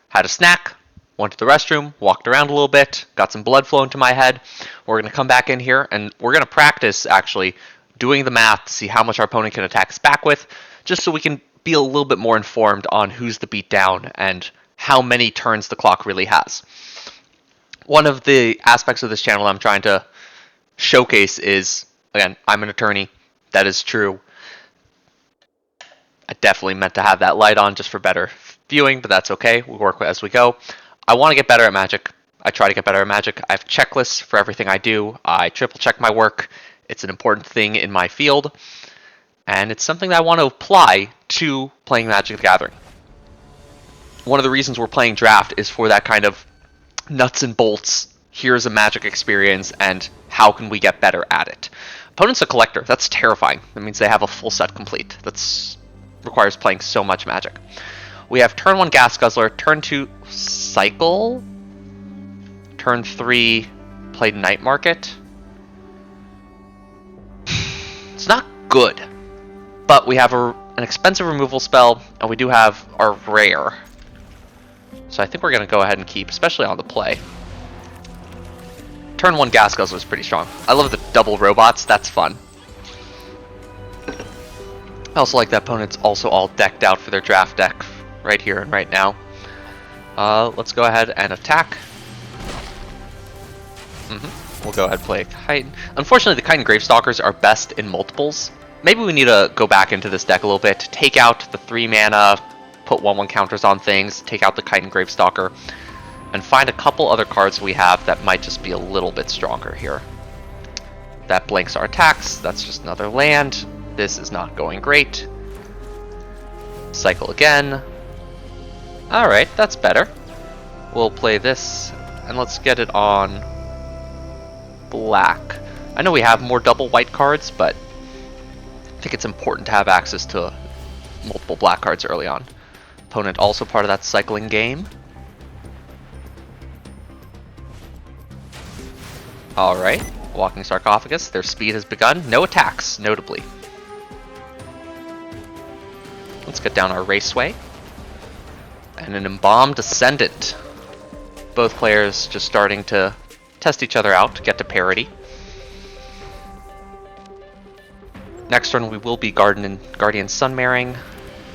Had a snack. Went to the restroom, walked around a little bit, got some blood flow into my head. We're going to come back in here, and we're going to practice, actually, doing the math to see how much our opponent can attack us back with, just so we can be a little bit more informed on who's the beatdown and how many turns the clock really has. One of the aspects of this channel I'm trying to showcase is, again, I'm an attorney. That is true. I definitely meant to have that light on just for better viewing, but that's okay. We work as we go. I want to get better at Magic. I try to get better at Magic. I have checklists for everything I do. I triple check my work. It's an important thing in my field. And it's something that I want to apply to playing Magic the Gathering. One of the reasons we're playing Draft is for that kind of nuts and bolts. Here's a Magic experience, and how can we get better at it? Opponent's a collector. That's terrifying. That means they have a full set complete. That's requires playing so much Magic. We have turn 1 Gas Guzzler, turn 2 Cycle, turn 3 play Night Market. It's not good, but we have an expensive removal spell, and we do have our rare. So I think we're going to go ahead and keep, especially on the play. Turn 1 Gas Guzzler is pretty strong. I love the double robots, that's fun. I also like that opponent's also all decked out for their draft deck right here and right now. Let's go ahead and attack. We'll go ahead and play a Kite. Unfortunately, the Kite and Gravestalkers are best in multiples. Maybe we need to go back into this deck a little bit, take out the 3 mana, put 1/1 counters on things, take out the Kite and Gravestalker, and find a couple other cards we have that might just be a little bit stronger here. That blanks our attacks. That's just another land. This is not going great. Cycle again. Alright, that's better. We'll play this, and let's get it on black. I know we have more double white cards, but I think it's important to have access to multiple black cards early on. Opponent also part of that cycling game. Alright, Walking Sarcophagus. Their speed has begun. No attacks, notably. Let's get down our Raceway. And an Embalmed Ascendant. Both players just starting to test each other out, get to parity. Next turn we will be Guardian Sunmaring.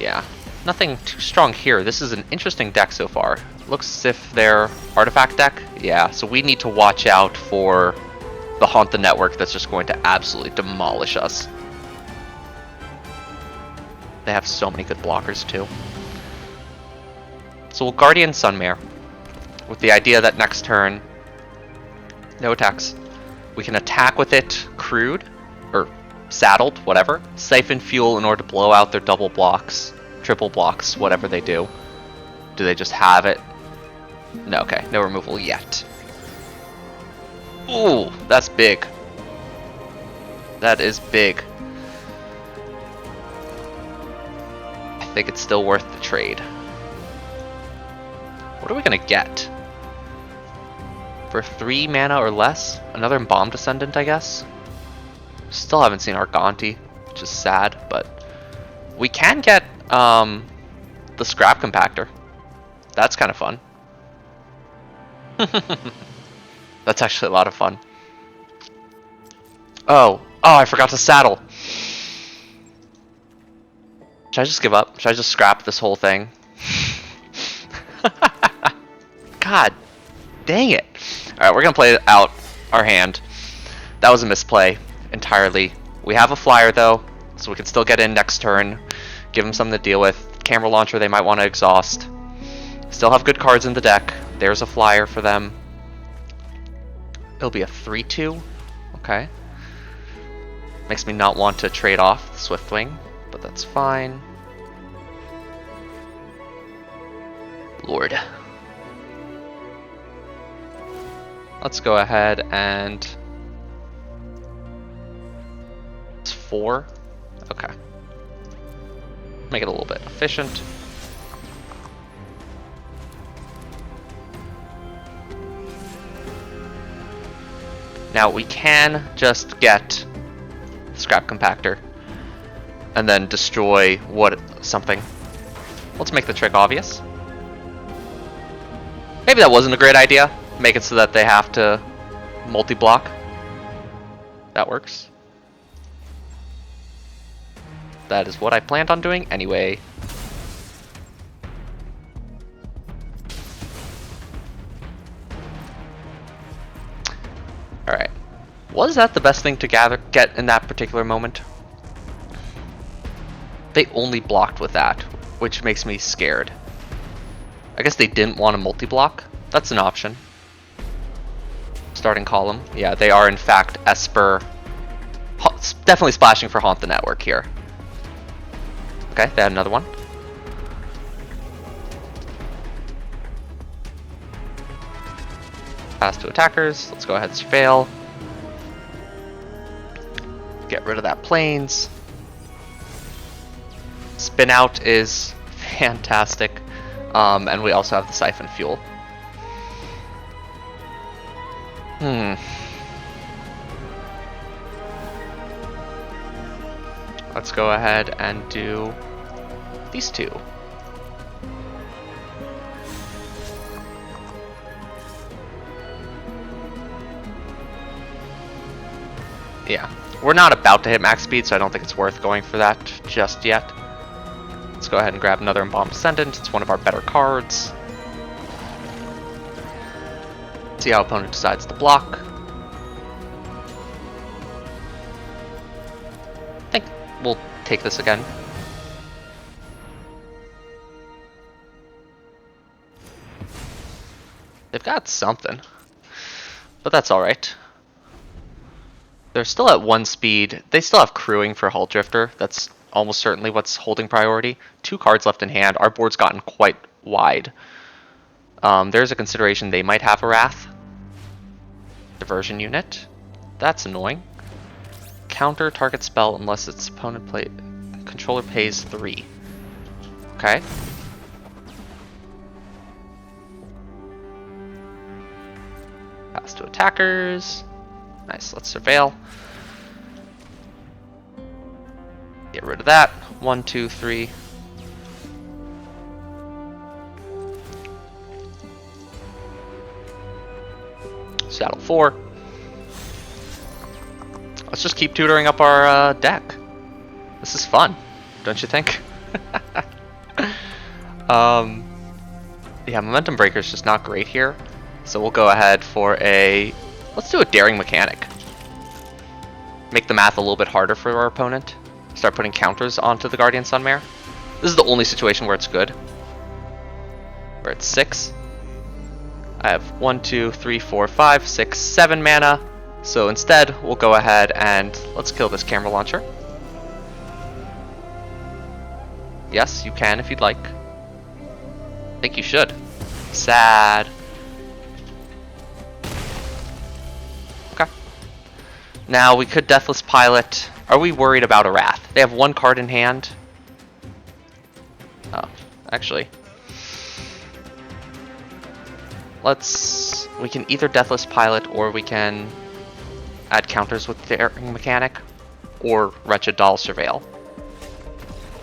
Yeah, nothing too strong here. This is an interesting deck so far. Looks as if they're Artifact deck. Yeah, so we need to watch out for the Haunt the Network that's just going to absolutely demolish us. They have so many good blockers too. So we'll Guardian Sunmare with the idea that next turn, no attacks. We can attack with it crewed, or saddled, whatever. Siphon fuel in order to blow out their double blocks, triple blocks, whatever they do. Do they just have it? No, okay, no removal yet. Ooh, that's big. That is big. I think it's still worth the trade. What are we gonna get? For 3 mana or less? Another Embalmed Descendant, I guess? Still haven't seen Arganti, which is sad, but we can get the Scrap Compactor. That's kind of fun. That's actually a lot of fun. Oh, I forgot to saddle. Should I just give up? Should I just scrap this whole thing? God dang it. Alright, we're going to play out our hand. That was a misplay entirely. We have a flyer though, so we can still get in next turn. Give them something to deal with. Camera Launcher they might want to exhaust. Still have good cards in the deck. There's a flyer for them. It'll be a 3-2. Okay. Makes me not want to trade off the Swiftwing, but that's fine. Lord. Let's go ahead and... It's 4? Okay. Make it a little bit efficient. Now we can just get Scrap Compactor and then destroy something. Let's make the trick obvious. Maybe that wasn't a great idea. Make it so that they have to multi-block. That works. That is what I planned on doing anyway. Alright. Was that the best thing to get in that particular moment? They only blocked with that, which makes me scared. I guess they didn't want to multi-block. That's an option. Starting column. Yeah, they are in fact Esper. Definitely splashing for Haunt the Network here. Okay, they had another one. Pass to attackers. Let's go ahead and surveil. Get rid of that plains. Spin out is fantastic. And we also have the Siphon Fuel. Let's go ahead and do these two. Yeah, we're not about to hit max speed, so I don't think it's worth going for that just yet. Let's go ahead and grab another Embalmed Descendant. It's one of our better cards. See how opponent decides to block. I think we'll take this again. They've got something, but that's alright. They're still at 1 speed. They still have crewing for Hull Drifter. That's almost certainly what's holding priority. 2 cards left in hand. Our board's gotten quite wide. There's a consideration they might have a Wrath. Diversion unit. That's annoying. Counter target spell unless its opponent controller pays 3. Okay. Pass to attackers. Nice, let's surveil. Get rid of that. 1, 2, 3. Saddle 4. Let's just keep tutoring up our deck. This is fun, don't you think? Yeah, Momentum Breaker is just not great here. So we'll go ahead for a... Let's do a Daring Mechanic. Make the math a little bit harder for our opponent. Start putting counters onto the Guardian Sunmare. This is the only situation where it's good. We're at 6. I have 1, 2, 3, 4, 5, 6, 7 mana. So instead, we'll go ahead and let's kill this camera launcher. Yes, you can if you'd like. I think you should. Sad. Okay. Now we could Deathless Pilot. Are we worried about a Wrath? They have 1 card in hand. Oh, actually. We can either Deathless Pilot or we can add counters with the Daring Mechanic or Wretched Doll Surveil.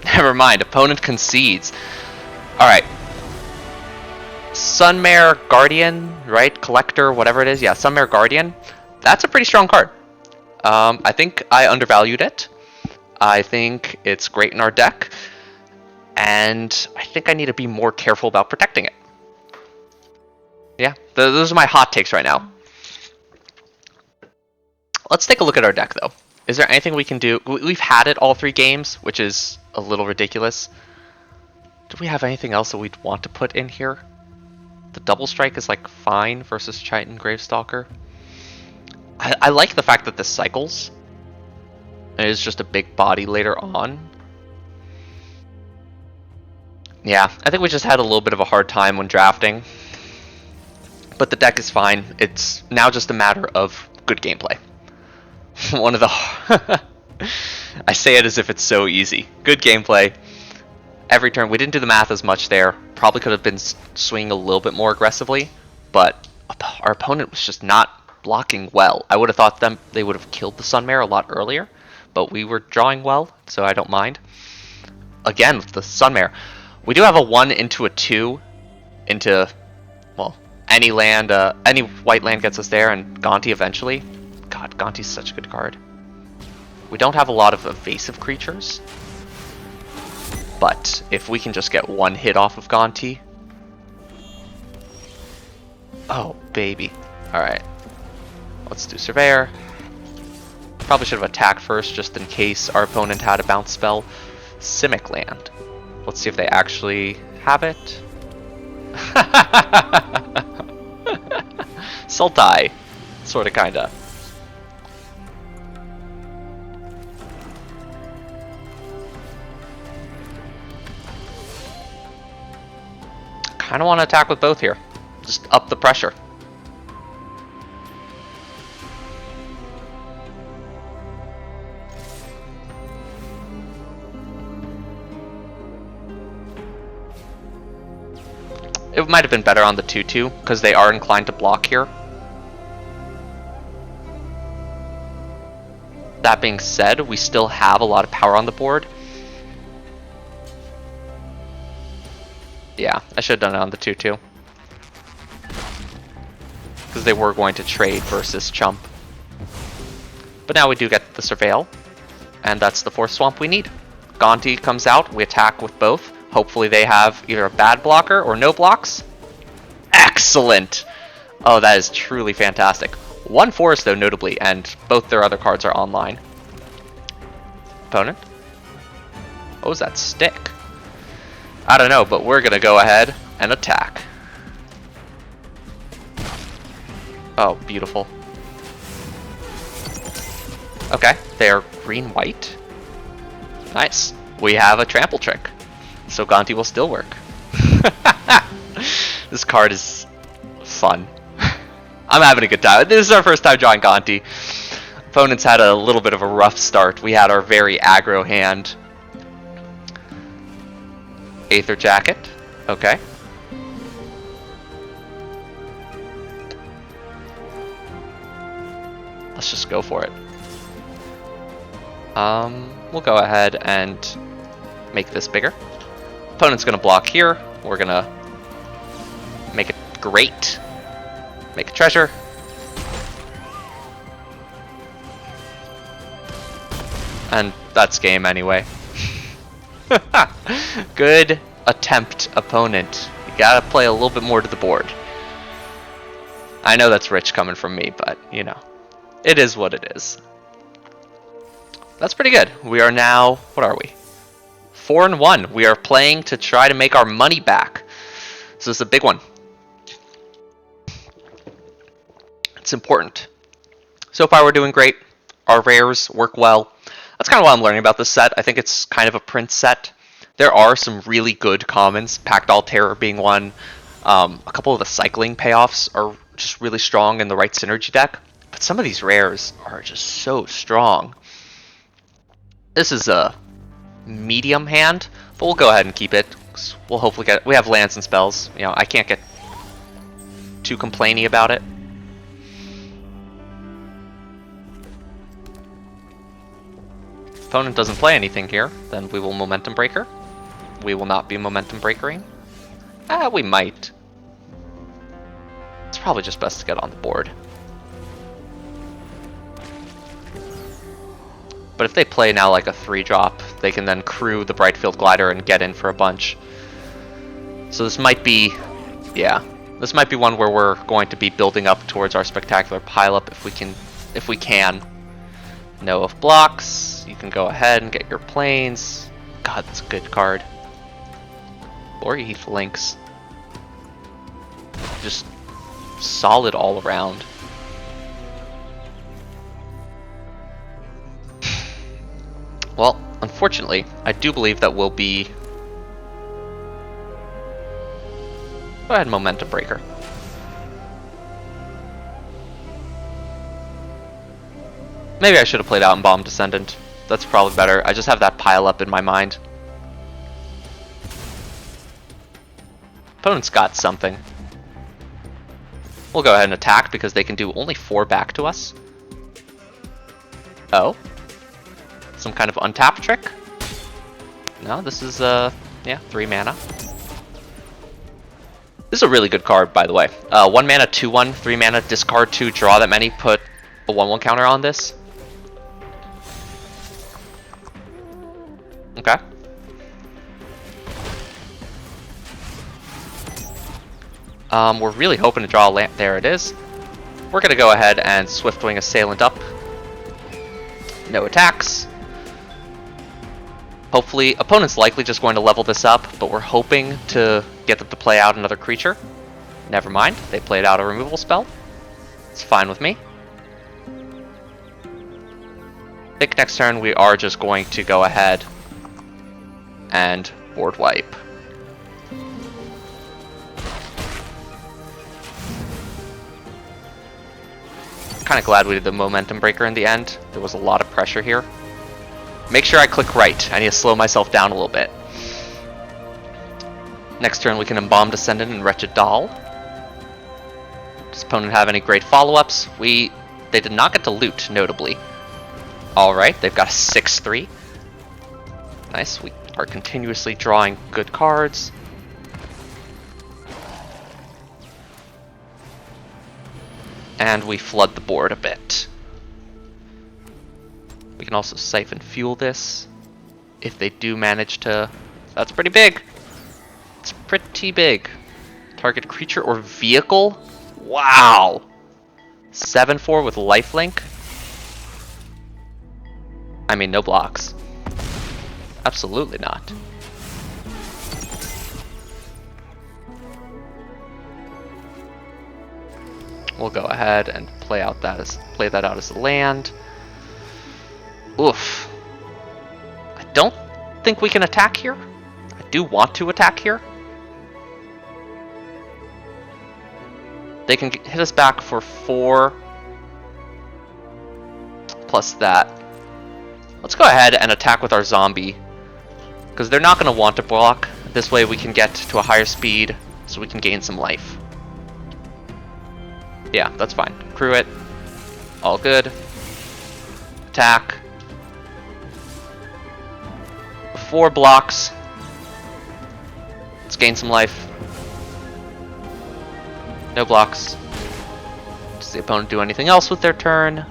Never mind, opponent concedes. Alright. Sunmare Guardian, right? Collector, whatever it is. Yeah, Sunmare Guardian. That's a pretty strong card. I think I undervalued it. I think it's great in our deck. And I think I need to be more careful about protecting it. Yeah, those are my hot takes right now. Let's take a look at our deck, though. Is there anything we can do? We've had it all 3 games, which is a little ridiculous. Do we have anything else that we'd want to put in here? The Double Strike is like fine versus Chitin Gravestalker. I like the fact that this cycles. It is just a big body later on. Yeah, I think we just had a little bit of a hard time when drafting. But the deck is fine. It's now just a matter of good gameplay. One of the... I say it as if it's so easy. Good gameplay. Every turn. We didn't do the math as much there. Probably could have been swinging a little bit more aggressively. But our opponent was just not blocking well. I would have thought they would have killed the Sunmare a lot earlier. But we were drawing well, so I don't mind. Again, with the Sunmare. We do have a 1 into a 2 into... well... any land, any white land gets us there, and Gonti eventually. God, Gonti's such a good card. We don't have a lot of evasive creatures, but if we can just get 1 hit off of Gonti. Oh, baby. Alright. Let's do Surveyor. Probably should have attacked first, just in case our opponent had a bounce spell. Simic land. Let's see if they actually have it. Sultai. Sorta, kinda. Kinda want to attack with both here. Just up the pressure. It might have been better on the 2/2 because they are inclined to block here. That being said, we still have a lot of power on the board. Yeah, I should have done it on the 2/2. Because they were going to trade versus Chump. But now we do get the Surveil. And that's the 4th swamp we need. Gonti comes out, we attack with both. Hopefully they have either a bad blocker or no blocks. Excellent! Oh, that is truly fantastic. 1 forest, though, notably, and both their other cards are online. Opponent? What was that stick? I don't know, but we're going to go ahead and attack. Oh, beautiful. Okay, they are green-white. Nice. We have a trample trick. So Gonti will still work. This card is fun. I'm having a good time. This is our first time drawing Gonti. Opponents had a little bit of a rough start. We had our very aggro hand. Aether Jacket. Okay. Let's just go for it. We'll go ahead and make this bigger. Opponent's gonna block here. We're gonna make it great. Make a treasure. And that's game anyway. Good attempt, opponent. You gotta play a little bit more to the board. I know that's rich coming from me, but, you know, it is what it is. That's pretty good. We are now, what are we? 4-1. We are playing to try to make our money back. So this is a big one. It's important. So far we're doing great. Our rares work well. That's kind of what I'm learning about this set. I think it's kind of a Prince set. There are some really good commons, Pact All Terror being one. A couple of the cycling payoffs are just really strong in the right synergy deck. But some of these rares are just so strong. This is a medium hand, but we'll go ahead and keep it. We'll hopefully get... We have lands and spells. You know, I can't get too complainy about it. Opponent doesn't play anything here, then we will Momentum Breaker. We will not be Momentum Breakering. We might. It's probably just best to get on the board. But if they play now like a 3-drop, they can then crew the Brightfield Glider and get in for a bunch. So this might be, yeah, this might be one where we're going to be building up towards our spectacular pileup if we can. Know of blocks. You can go ahead and get your planes. God, that's a good card. Or Heath Links. Just solid all around. Well, unfortunately, I do believe that we'll be... Go ahead, Momentum Breaker. Maybe I should have played out Embalmed Descendant. That's probably better. I just have that pile up in my mind. Opponent's got something. We'll go ahead and attack because they can do only 4 back to us. Oh. Some kind of untap trick? No, this is, yeah, 3 mana. This is a really good card, by the way. 1 mana, 2/1, 3 mana, discard 2, draw that many, put a 1/1 counter on this. Okay. We're really hoping to draw a land. There it is. We're going to go ahead and Swiftwing Assailant up. No attacks. Hopefully, opponent's likely just going to level this up, but we're hoping to get them to play out another creature. Never mind, they played out a removal spell. It's fine with me. I think next turn we are just going to go ahead and board wipe. Kind of glad we did the Momentum Breaker in the end. There was a lot of pressure here. Make sure I click right. I need to slow myself down a little bit. Next turn we can Embalmed Descendant and Wretched Doll. Does opponent have any great follow-ups? They did not get to loot, notably. Alright, they've got a 6/3. Nice, we are continuously drawing good cards. And we flood the board a bit. We can also Siphon Fuel this. If they do manage to... That's pretty big. It's pretty big. Target creature or vehicle? Wow! 7/4 with lifelink? I mean, no blocks. Absolutely not. We'll go ahead and play that out as a land. Oof. I don't think we can attack here. I do want to attack here. They can hit us back for 4 plus that. Let's go ahead and attack with our zombie, because they're not going to want to block. This way we can get to a higher speed, so we can gain some life. Yeah, that's fine. Crew it. All good. Attack. 4 blocks. Let's gain some life. No blocks. Does the opponent do anything else with their turn?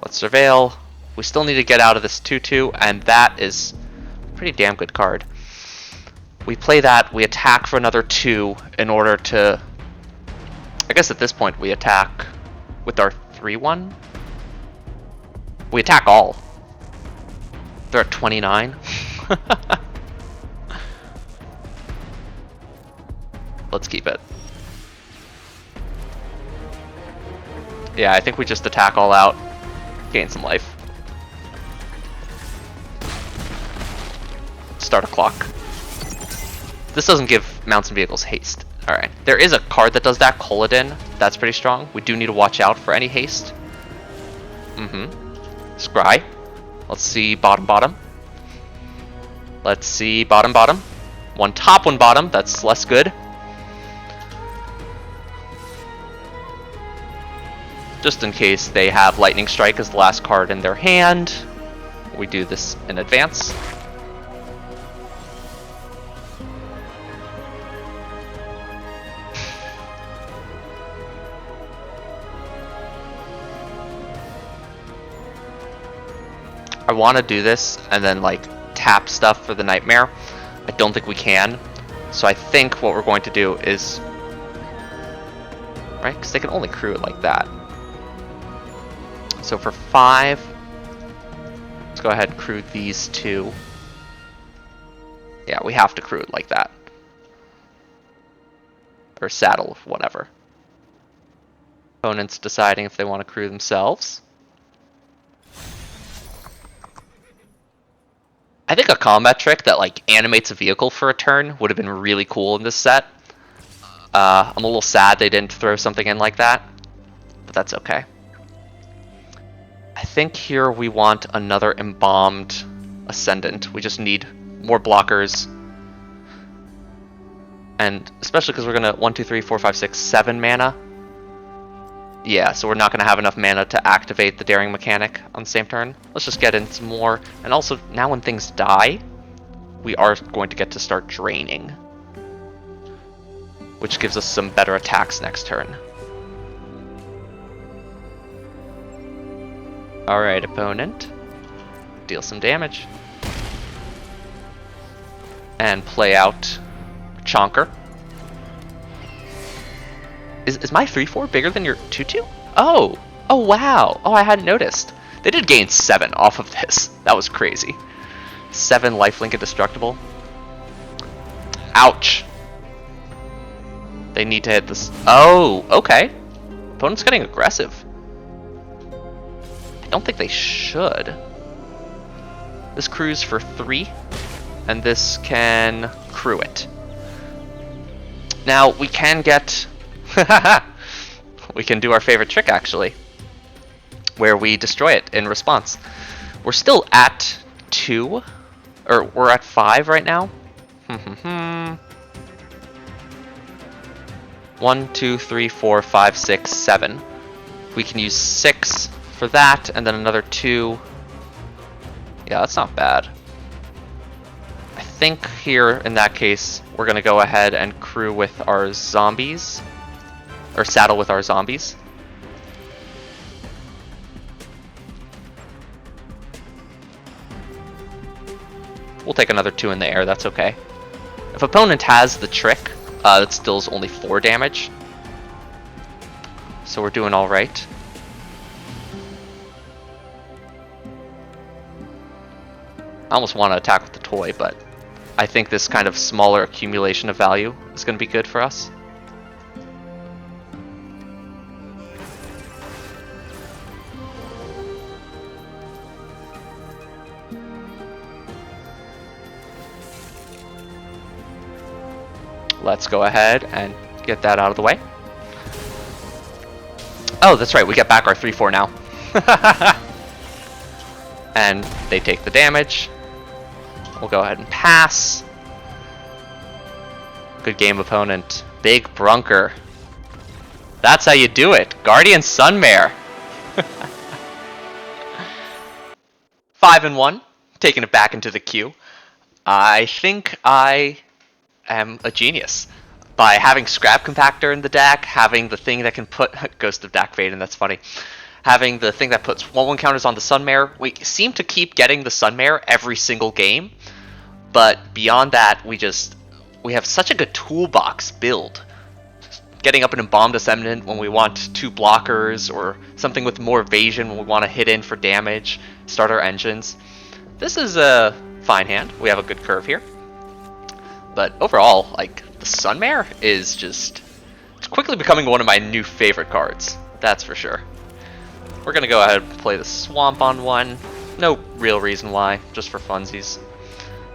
Let's surveil. We still need to get out of this 2/2, and that is a pretty damn good card. We play that, we attack for another 2 in order to... I guess at this point we attack with our 3/1. We attack all. They're at 29. Let's keep it. Yeah, I think we just attack all out, gain some life. Start a clock. This doesn't give mounts and vehicles haste. Alright, there is a card that does that, Colladin. That's pretty strong. We do need to watch out for any haste. Scry. Let's see bottom. Let's see bottom. One top, one bottom. That's less good. Just in case they have Lightning Strike as the last card in their hand, we do this in advance. I want to do this and then like tap stuff for the Nightmare. I don't think we can. So I think what we're going to do is, right, because they can only crew it like that. So for 5, let's go ahead and crew these 2. Yeah, we have to crew it like that. Or saddle, whatever. Opponents deciding if they want to crew themselves. I think a combat trick that like animates a vehicle for a turn would have been really cool in this set. I'm a little sad they didn't throw something in like that, but that's okay. I think here we want another embalmed Ascendant. We just need more blockers. And especially because we're gonna 1, 2, 3, 4, 5, 6, 7 mana. Yeah, so we're not going to have enough mana to activate the Daring mechanic on the same turn. Let's just get in some more. And also, now when things die, we are going to get to start draining. Which gives us some better attacks next turn. Alright, opponent. Deal some damage. And play out Chonker. Is my 3/4 bigger than your 2/2? Oh! Oh wow! Oh, I hadn't noticed. They did gain 7 off of this. That was crazy. 7 lifelink indestructible. Ouch! They need to hit this. Oh, okay. Opponent's getting aggressive. I don't think they should. This crews for 3, and this can crew it. Now, we can get... we can do our favorite trick, actually, where we destroy it in response. We're still at 2, or we're at 5 right now. 1, 2, 3, 4, 5, 6, 7. We can use 6 for that, and then another 2. Yeah, that's not bad. I think here, in that case, we're going to go ahead and crew with our zombies. Or saddle with our zombies. We'll take another 2 in the air, that's okay. If opponent has the trick, that still is only 4 damage. So we're doing alright. I almost want to attack with the toy, but I think this kind of smaller accumulation of value is going to be good for us. Let's go ahead and get that out of the way. Oh, that's right, we get back our 3/4 now. And they take the damage. We'll go ahead and pass. Good game, opponent. Big Brunker. That's how you do it. Guardian Sunmare. 5-1. Taking it back into the queue. I think I am a genius. By having Scrap Compactor in the deck, having the thing that can put... Ghost of Dak Vaden, that's funny. Having the thing that puts 1/1 counters on the Sunmare. We seem to keep getting the Sunmare every single game. But beyond that, we have such a good toolbox build. Getting up an Embalmed Ascendant when we want 2 blockers, or something with more evasion when we want to hit in for damage, start our engines. This is a fine hand. We have a good curve here. But overall, like, the Sunmare is just... It's quickly becoming one of my new favorite cards. That's for sure. We're gonna go ahead and play the Swamp on one. No real reason why, just for funsies.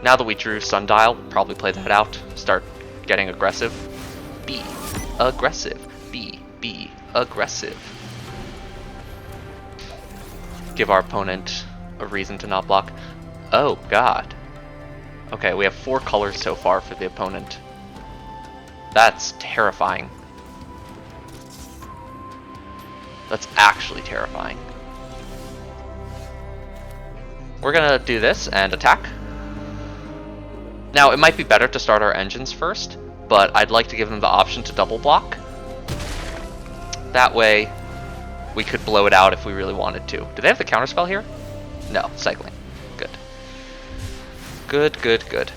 Now that we drew Sundial, we'll probably play that out. Start getting aggressive. Be aggressive. Be aggressive. Give our opponent a reason to not block. Oh, God. Okay, we have 4 colors so far for the opponent. That's terrifying. That's actually terrifying. We're gonna do this and attack. Now, it might be better to start our engines first, but I'd like to give them the option to double block. That way, we could blow it out if we really wanted to. Do they have the counterspell here? No, cycling. Good. Good, good, good.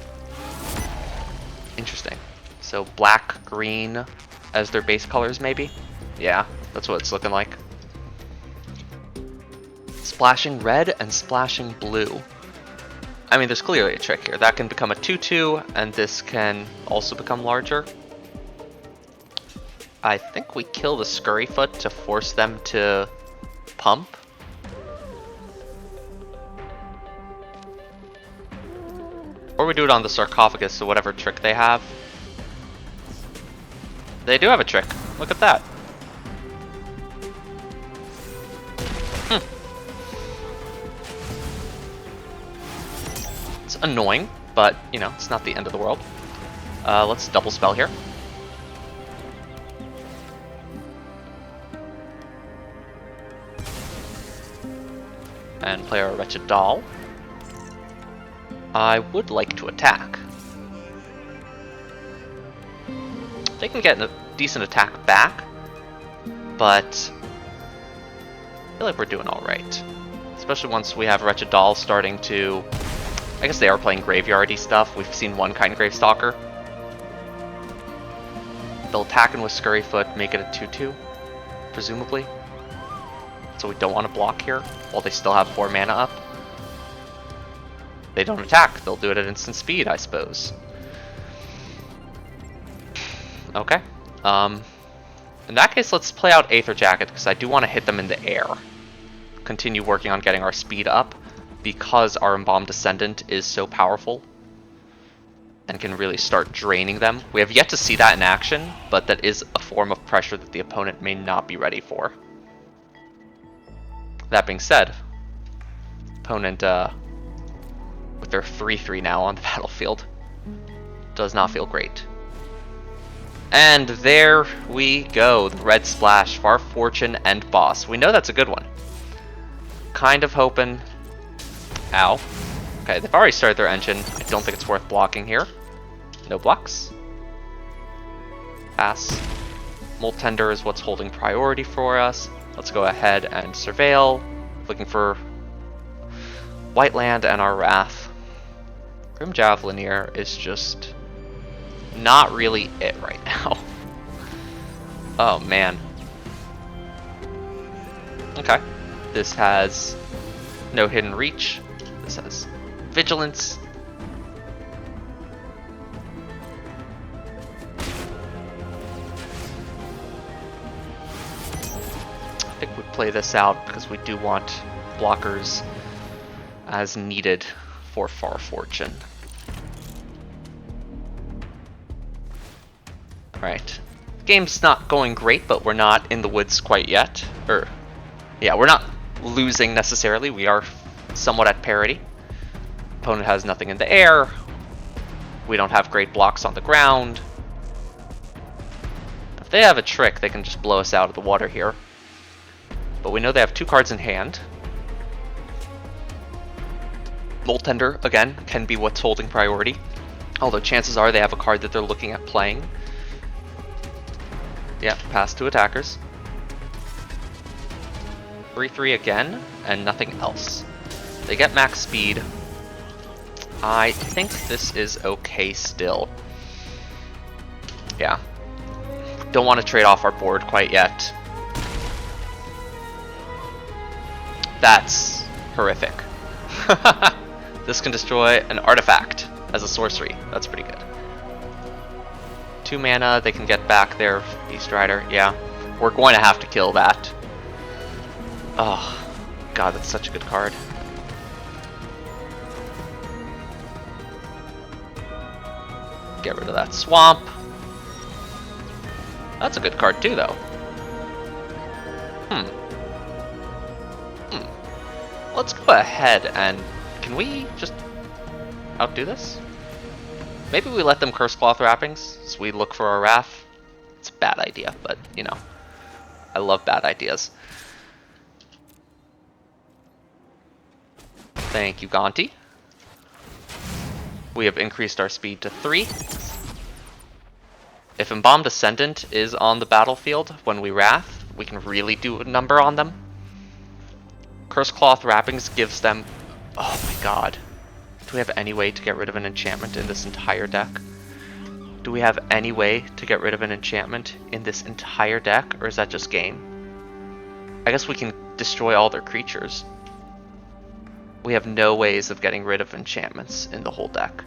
Interesting. So black, green as their base colors, maybe? Yeah, that's what it's looking like. Splashing red and splashing blue. I mean, there's clearly a trick here. That can become a 2/2, and this can also become larger. I think we kill the Scurryfoot to force them to pump. Or we do it on the Sarcophagus, so whatever trick they have. They do have a trick. Look at that. It's annoying, but, you know, it's not the end of the world. Let's double spell here. And play our Wretched Doll. I would like to attack. They can get a decent attack back, but I feel like we're doing alright. Especially once we have Wretched Doll starting to... I guess they are playing graveyardy stuff. We've seen one kind Gravestalker. They'll attack in with Scurryfoot, make it a 2/2, presumably. So we don't want to block here, while they still have 4 mana up. They don't attack, they'll do it at instant speed, I suppose. Okay. In that case, let's play out Aether Jacket, because I do want to hit them in the air. Continue working on getting our speed up, because our Embalmed Descendant is so powerful and can really start draining them. We have yet to see that in action, but that is a form of pressure that the opponent may not be ready for. That being said, opponent with their 3/3 now on the battlefield does not feel great. And there we go, the red splash, Far Fortune, and Boss. We know that's a good one. Kind of hoping... Ow. Okay, they've already started their engine. I don't think it's worth blocking here. No blocks. Pass. Molt Tender is what's holding priority for us. Let's go ahead and surveil. Looking for White Land and our Wrath. Grim Javelineer is just not really it right now. Oh man. Okay. This has no Hidden Reach. This has Vigilance. I think we play this out because we do want blockers as needed for Far Fortune. Alright. Game's not going great, but we're not in the woods quite yet. Yeah, we're not losing necessarily. We are somewhat at parity. Opponent has nothing in the air. We don't have great blocks on the ground. If they have a trick, they can just blow us out of the water here. But we know they have 2 cards in hand. Molt Tender, again, can be what's holding priority. Although chances are they have a card that they're looking at playing. Yeah, pass to attackers. 3/3 again, and nothing else. They get max speed. I think this is okay still. Yeah. Don't want to trade off our board quite yet. That's horrific. This can destroy an artifact as a sorcery. That's pretty good. 2 mana, they can get back their Beast Rider. Yeah, we're going to have to kill that. Oh, God, that's such a good card. Get rid of that swamp. That's a good card too, though. Let's go ahead and... Can we just outdo this? Maybe we let them curse Cloth Wrappings, so we look for our Wrath. It's a bad idea, but, you know. I love bad ideas. Thank you, Gonti. We have increased our speed to 3. If Embalmed Ascendant is on the battlefield when we Wrath, we can really do a number on them. Curse Cloth Wrappings gives them... Oh my god. Do we have any way to get rid of an enchantment in this entire deck? Do we have any way to get rid of an enchantment in this entire deck, or is that just game? I guess we can destroy all their creatures. We have no ways of getting rid of enchantments in the whole deck.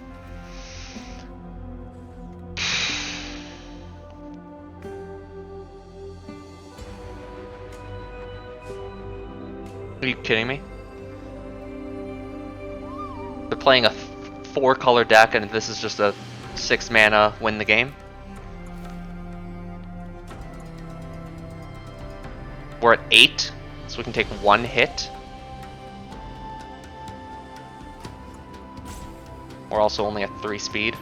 Are you kidding me? They're playing a 4-color deck and this is just a 6 mana win the game? We're at 8, so we can take 1 hit. We're also only at 3 speed.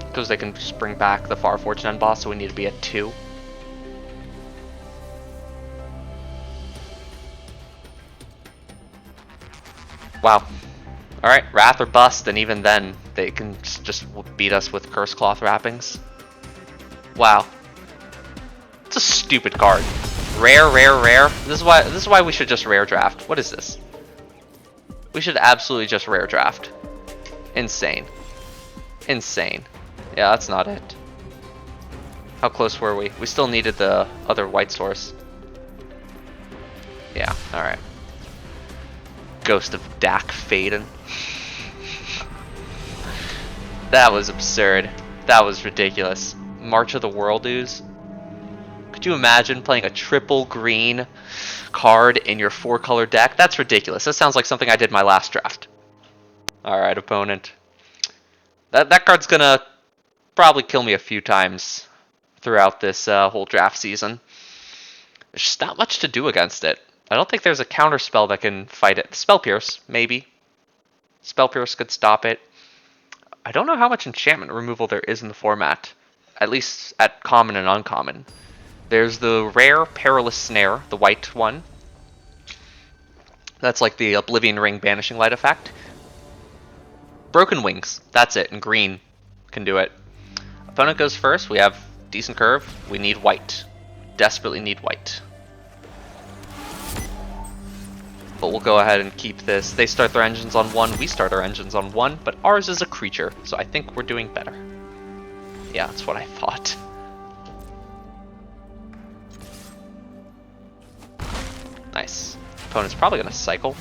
Because they can just bring back the Farforged End boss, so we need to be at 2. Wow. Alright, Wrath or Bust, and even then, they can just beat us with Curse Cloth Wrappings. Wow. It's a stupid card. Rare, rare, rare. This is why we should just rare draft. What is this? We should absolutely just rare draft. Insane. Insane. Yeah, that's not it. How close were we? We still needed the other white source. Yeah, alright. Ghost of Dak Faden. That was absurd. That was ridiculous. March of the Worldoos. Could you imagine playing a triple green card in your 4-color deck? That's ridiculous. That sounds like something I did my last draft. Alright, opponent. That card's gonna probably kill me a few times throughout this whole draft season. There's just not much to do against it. I don't think there's a counter spell that can fight it. Spell Pierce, maybe. Spell Pierce could stop it. I don't know how much enchantment removal there is in the format, at least at common and uncommon. There's the rare Perilous Snare, the white one. That's like the Oblivion Ring Banishing Light effect. Broken Wings, that's it, and green can do it. Opponent goes first, we have decent curve, we need white. Desperately need white. But we'll go ahead and keep this. They start their engines on 1, we start our engines on 1, but ours is a creature, so I think we're doing better. Yeah, that's what I thought. Nice. Opponent's probably gonna cycle.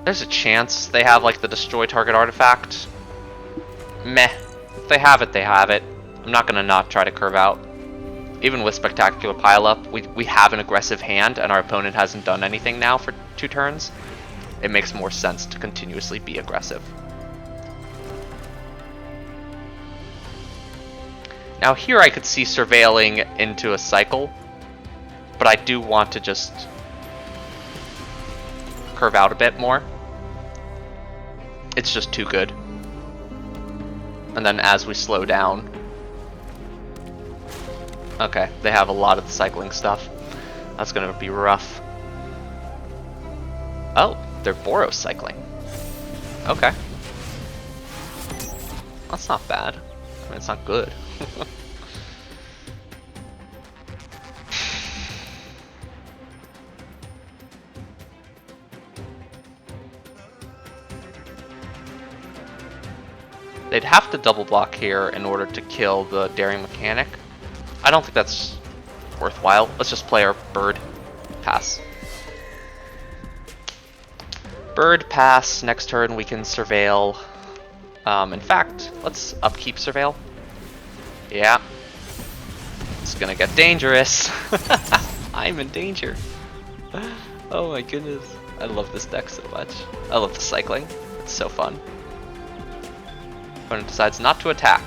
There's a chance they have like the destroy target artifact. Meh. If they have it, they have it. I'm not gonna not try to curve out. Even with Spectacular Pileup, we have an aggressive hand and our opponent hasn't done anything now for 2 turns. It makes more sense to continuously be aggressive. Now here I could see surveilling into a cycle, but I do want to just curve out a bit more. It's just too good. And then as we slow down... Okay, they have a lot of the cycling stuff. That's gonna be rough. Oh, they're Boros cycling. Okay. That's not bad. I mean, it's not good. They'd have to double block here in order to kill the Daring Mechanic. I don't think that's worthwhile. Let's just play our bird. Pass. Bird, pass. Next turn we can surveil. In fact, let's upkeep surveil. Yeah. It's gonna get dangerous. I'm in danger. Oh my goodness. I love this deck so much. I love the cycling. It's so fun. Opponent decides not to attack.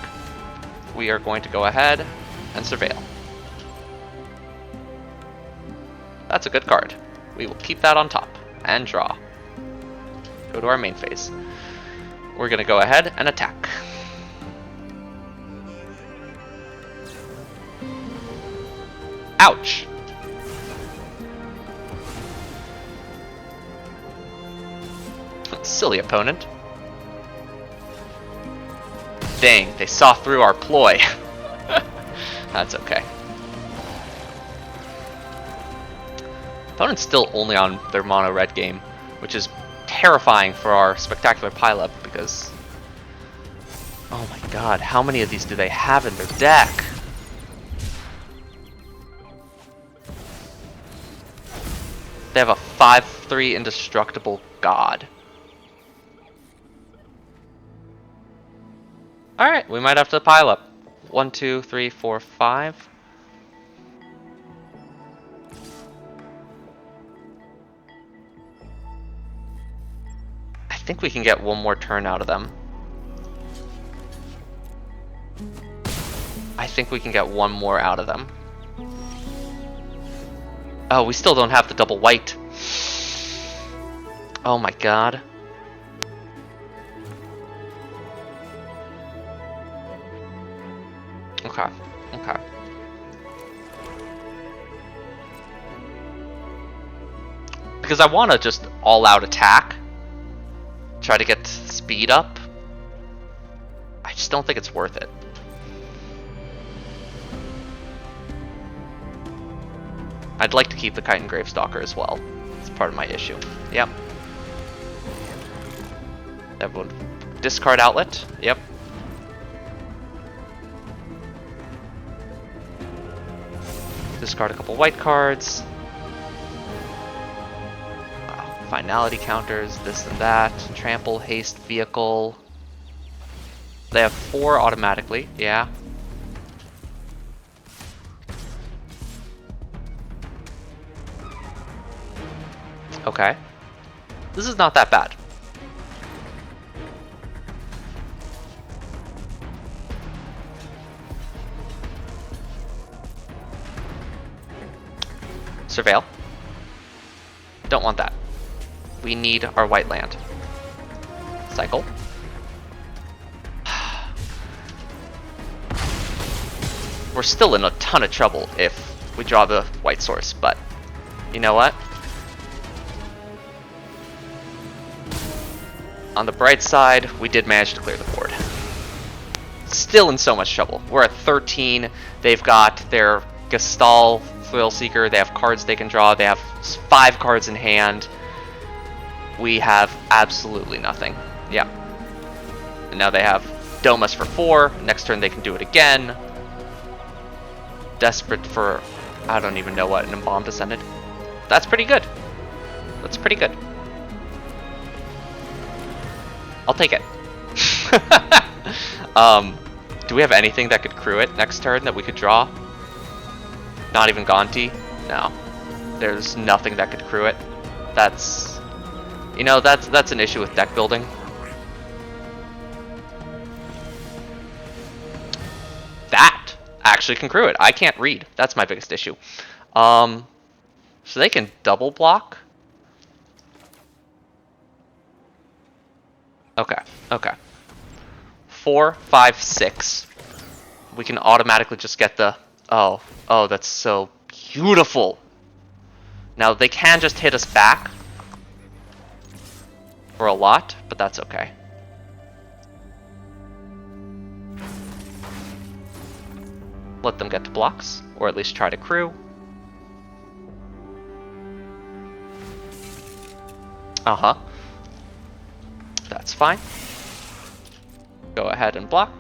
We are going to go ahead and surveil. That's a good card. We will keep that on top and draw. Go to our main phase. We're going to go ahead and attack. Ouch! Silly opponent. Dang, they saw through our ploy. That's okay. Opponent's still only on their mono red game, which is terrifying for our spectacular pileup because, oh my god, how many of these do they have in their deck? They have a 5/3 indestructible god. Alright, we might have to pile up. 1, 2, 3, 4, 5. I think we can get one more turn out of them. I think we can get one more out of them. Oh, we still don't have the double white. Oh my god. Okay, okay. Because I want to just all-out attack. Try to get speed up. I just don't think it's worth it. I'd like to keep the Kite and Gravestalker as well. It's part of my issue. Yep. Everyone, discard outlet. Yep. Discard a couple white cards. Finality counters, this and that. Trample, haste, vehicle. They have 4 automatically, yeah. Okay. This is not that bad. Surveil. Don't want that. We need our white land. Cycle. We're still in a ton of trouble if we draw the white source, but you know what? On the bright side, we did manage to clear the board. Still in so much trouble. We're at 13. They've got their Gestalt Thrill Seeker. They have cards they can draw. They have 5 cards in hand. We have absolutely nothing. Yeah. And now they have Domus for 4. Next turn they can do it again. Desperate for, I don't even know what, an Embalmed Descendant. That's pretty good. That's pretty good. I'll take it. Do we have anything that could crew it next turn that we could draw? Not even Gonti? No. There's nothing that could crew it. That's... You know, that's an issue with deck building. That actually can crew it. I can't read. That's my biggest issue. So they can double block. Okay, okay. 4, 5, 6. We can automatically just get the... Oh, that's so beautiful. Now, they can just hit us back for a lot, but that's okay. Let them get to blocks, or at least try to crew. Uh-huh. That's fine. Go ahead and block.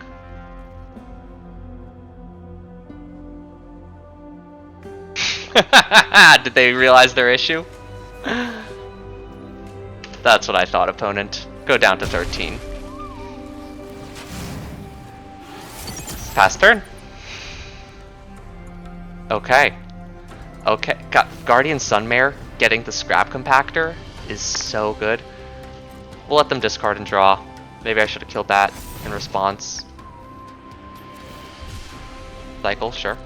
Did they realize their issue? That's what I thought, opponent. Go down to 13. Pass turn. Okay. Okay. Guardian Sunmare getting the Scrap Compactor is so good. We'll let them discard and draw. Maybe I should have killed that in response. Cycle, sure.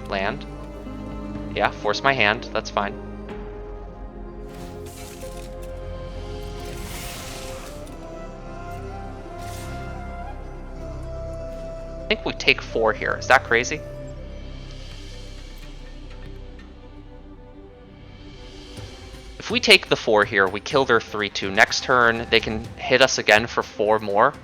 Land. Yeah, force my hand. That's fine. I think we take 4 here. Is that crazy? If we take the 4 here, we kill their 3/2. Next turn, they can hit us again for 4 more.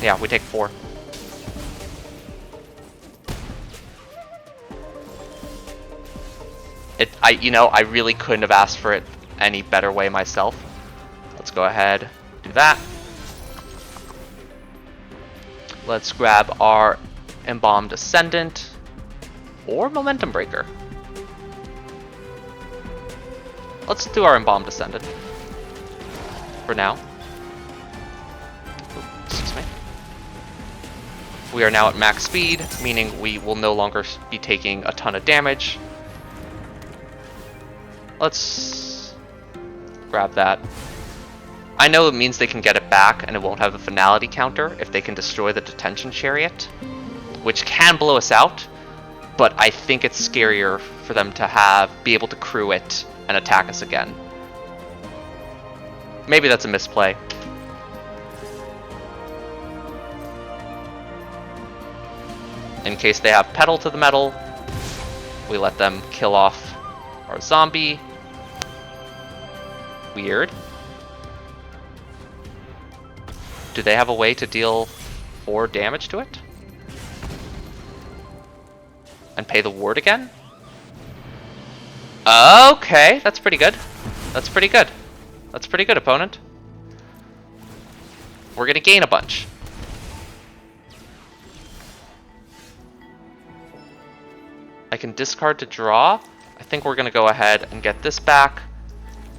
Yeah, we take 4. I really couldn't have asked for it any better way myself. Let's go ahead, do that. Let's grab our Embalmed Ascendant or Momentum Breaker. Let's do our Embalmed Ascendant for now. Ooh, excuse me. We are now at max speed, meaning we will no longer be taking a ton of damage. Let's grab that. I know it means they can get it back and it won't have a finality counter if they can destroy the Detention Chariot, which can blow us out, but I think it's scarier for them to be able to crew it and attack us again. Maybe that's a misplay. In case they have Pedal to the Metal, we let them kill off our zombie. Weird. Do they have a way to deal 4 damage to it? And pay the ward again? Okay, that's pretty good. That's pretty good. That's pretty good, opponent. We're gonna gain a bunch. I can discard to draw. I think we're gonna go ahead and get this back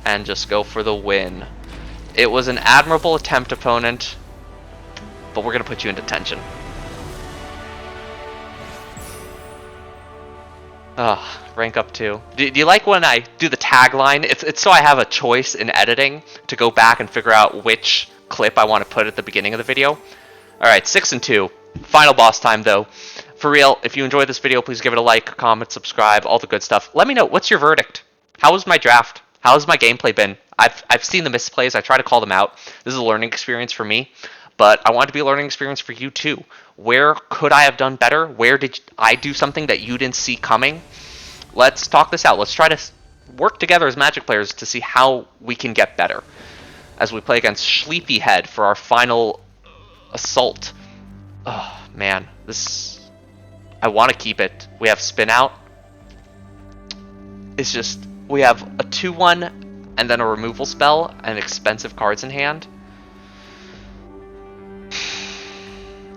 and just go for the win. It was an admirable attempt, opponent, but we're gonna put you in detention. Rank up 2. Do you like when I do the tagline? It's so I have a choice in editing to go back and figure out which clip I want to put at the beginning of the video. Alright, 6 and 2. Final boss time though. For real, if you enjoyed this video, please give it a like, comment, subscribe, all the good stuff. Let me know, what's your verdict? How was my draft? How has my gameplay been? I've seen the misplays, I try to call them out. This is a learning experience for me, but I want it to be a learning experience for you too. Where could I have done better? Where did I do something that you didn't see coming? Let's talk this out. Let's try to work together as Magic players to see how we can get better as we play against Sleepyhead for our final assault. Oh man, I want to keep it. We have Spin Out. It's just, we have a 2/1 and then a removal spell and expensive cards in hand.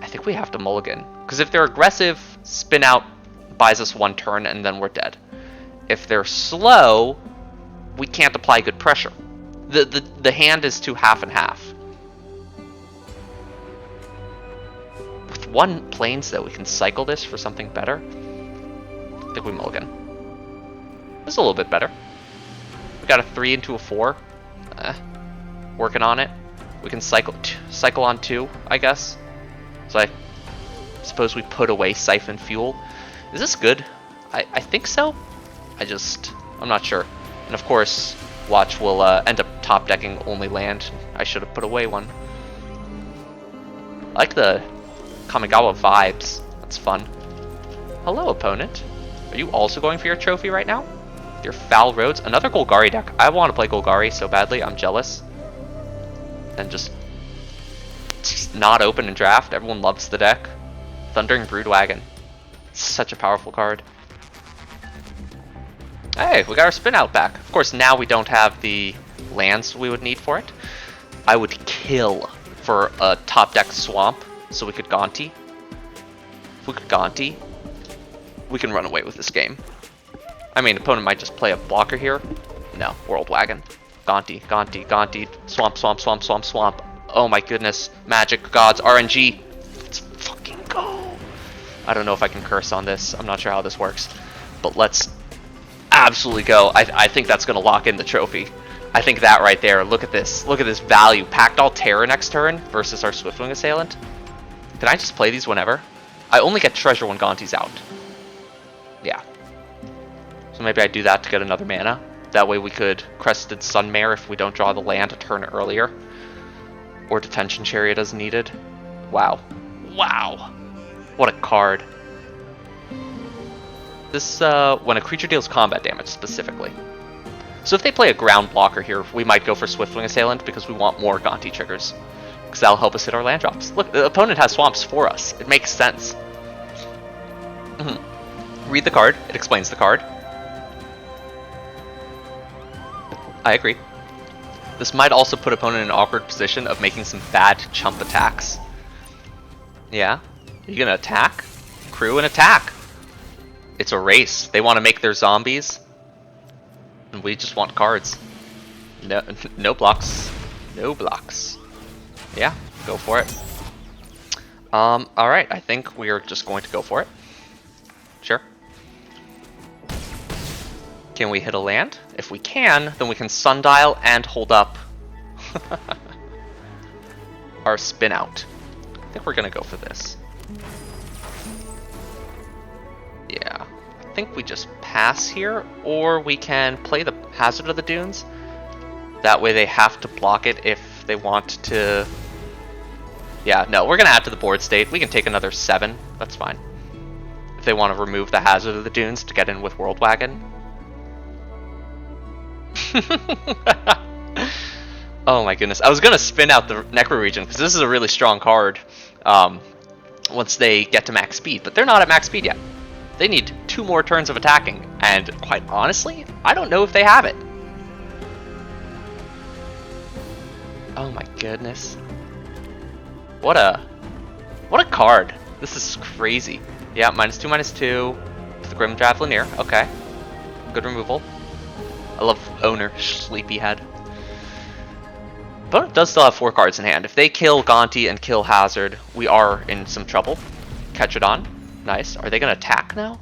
I think we have to mulligan. Because if they're aggressive, Spin Out buys us 1 turn and then we're dead. If they're slow, we can't apply good pressure. The hand is too half and half. With 1 planes though, we can cycle this for something better. I think we mulligan. This is a little bit better. We got a 3 into a 4. Working on it. We can cycle on 2, I guess. So I suppose we put away Siphon Fuel. Is this good? I think so. I'm not sure. And of course, watch will end up top decking only land. I should have put away 1. I like the Kamigawa vibes. That's fun. Hello, opponent. Are you also going for your trophy right now? Your Foul Roads? Another Golgari deck. I want to play Golgari so badly. I'm jealous. And just not open in draft. Everyone loves the deck. Thundering Broodwagon. It's such a powerful card. Hey, we got our spin out back. Of course, now we don't have the lands we would need for it. I would kill for a top deck swamp so we could Gonti. If we could Gonti, we can run away with this game. I mean, opponent might just play a blocker here. No, World Wagon. Gonti, Gonti, Gonti. Swamp, swamp, swamp, swamp, swamp. Oh my goodness. Magic, gods, RNG. Let's fucking go. I don't know if I can curse on this. I'm not sure how this works. But let's absolutely go. I think that's going to lock in the trophy. I think that right there. Look at this. Look at this value. Packed all Terror next turn versus our Swiftwing Assailant. Can I just play these whenever? I only get treasure when Gonti's out. Yeah. So maybe I do that to get another mana. That way we could Crested Sunmare if we don't draw the land a turn earlier. Or Detention Chariot as needed. Wow. Wow. What a card. This, when a creature deals combat damage, specifically. So if they play a ground blocker here, we might go for Swiftwing Assailant because we want more Gonti triggers. Because that'll help us hit our land drops. Look, the opponent has swamps for us. It makes sense. Read the card. It explains the card. I agree. This might also put opponent in an awkward position of making some bad chump attacks. Yeah? Are you gonna attack? Crew and attack! It's a race. They want to make their zombies. And we just want cards. No, no blocks. No blocks. Yeah, go for it. Alright, I think we are just going to go for it. Sure. Can we hit a land? If we can, then we can sundial and hold up our spin out. I think we're gonna go for this. Yeah. I think we just pass here, or we can play the Hazard of the Dunes. That way they have to block it if they want to... Yeah, no, we're gonna add to the board state. We can take another 7. That's fine. If they want to remove the Hazard of the Dunes to get in with World Wagon. Oh my goodness. I was gonna spin out the Necro Region because this is a really strong card once they get to max speed, but they're not at max speed yet. They need 2 more turns of attacking, and quite honestly, I don't know if they have it. Oh my goodness. What a card. This is crazy. Yeah, -2/-2 to the Grim Javelineer. Okay. Good removal. I love Owner, Sleepyhead. Opponent does still have 4 cards in hand. If they kill Gonti and kill Hazard, we are in some trouble. Catch it on. Nice. Are they going to attack now?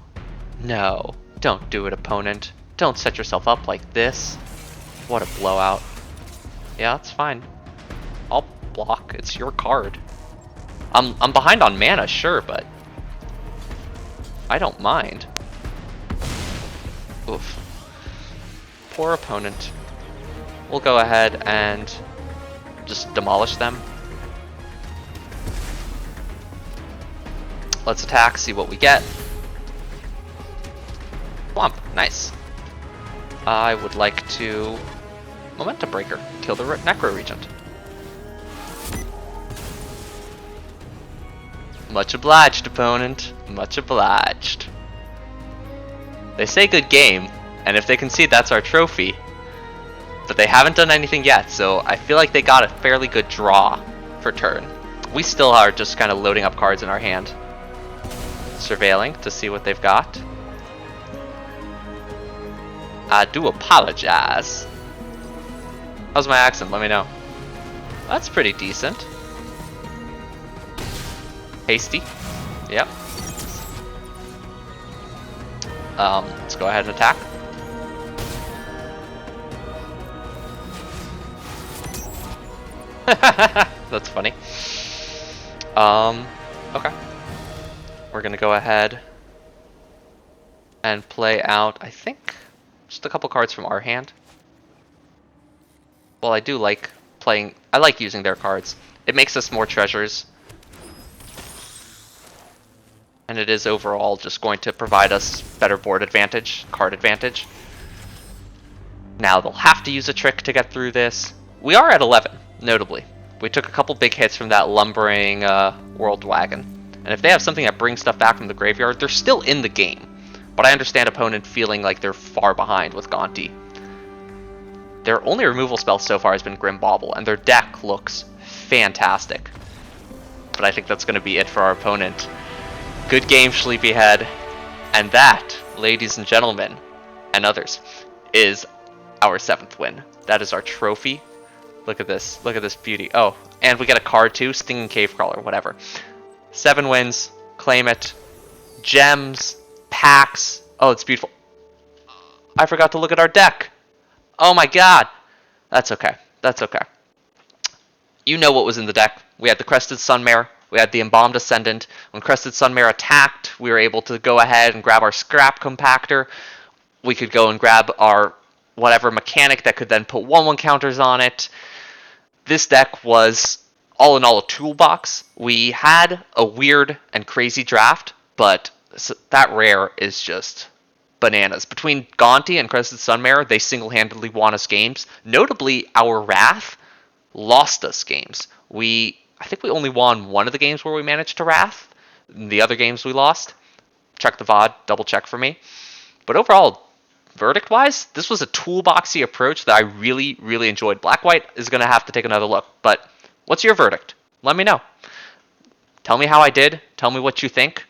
No. Don't do it, opponent. Don't set yourself up like this. What a blowout. Yeah, that's fine. I'll block. It's your card. I'm behind on mana, sure, but I don't mind. Oof. Poor opponent. We'll go ahead and just demolish them. Let's attack, see what we get. Swamp, nice. I would like to Momentum Breaker, kill the Necro Regent. Much obliged, opponent. Much obliged. They say good game, and if they concede, that's our trophy. But they haven't done anything yet, so I feel like they got a fairly good draw for turn. We still are just kind of loading up cards in our hand. Surveilling to see what they've got. I do apologize. How's my accent? Let me know. That's pretty decent. Hasty. Yep. Let's go ahead and attack. That's funny. Okay. We're gonna go ahead and play out, I think, just a couple cards from our hand. Well, I do like playing, I like using their cards. It makes us more treasures. And it is overall just going to provide us better board advantage, card advantage. Now they'll have to use a trick to get through this. We are at 11, notably. We took a couple big hits from that lumbering World Wagon. And if they have something that brings stuff back from the graveyard, they're still in the game. But I understand opponent feeling like they're far behind with Gonti. Their only removal spell so far has been Grim Bauble, and their deck looks fantastic. But I think that's going to be it for our opponent. Good game, Sleepyhead. And that, ladies and gentlemen, and others, is our 7th win. That is our trophy. Look at this. Look at this beauty. Oh, and we get a card too. Stinging Cave Crawler, whatever. 7 wins. Claim it. Gems. Packs. Oh, it's beautiful. I forgot to look at our deck. Oh my god. That's okay. That's okay. You know what was in the deck. We had the Crested Sunmare. We had the Embalmed Ascendant. When Crested Sunmare attacked, we were able to go ahead and grab our Scrap Compactor. We could go and grab our whatever mechanic that could then put 1/1 counters on it. This deck was, all in all, a toolbox. We had a weird and crazy draft, but that rare is just bananas. Between Gonti and Crested Sunmare, they single-handedly won us games. Notably, our Wrath lost us games. I think we only won one of the games where we managed to Wrath. The other games we lost. Check the VOD, double check for me. But overall, verdict-wise, this was a toolboxy approach that I really, really enjoyed. Black-White is going to have to take another look. But what's your verdict? Let me know. Tell me how I did. Tell me what you think.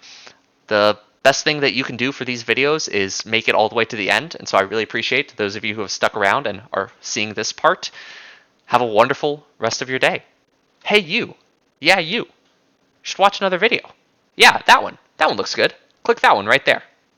The best thing that you can do for these videos is make it all the way to the end. And so I really appreciate those of you who have stuck around and are seeing this part. Have a wonderful rest of your day. Hey, you. Yeah, you. You should watch another video. Yeah, that one. That one looks good. Click that one right there.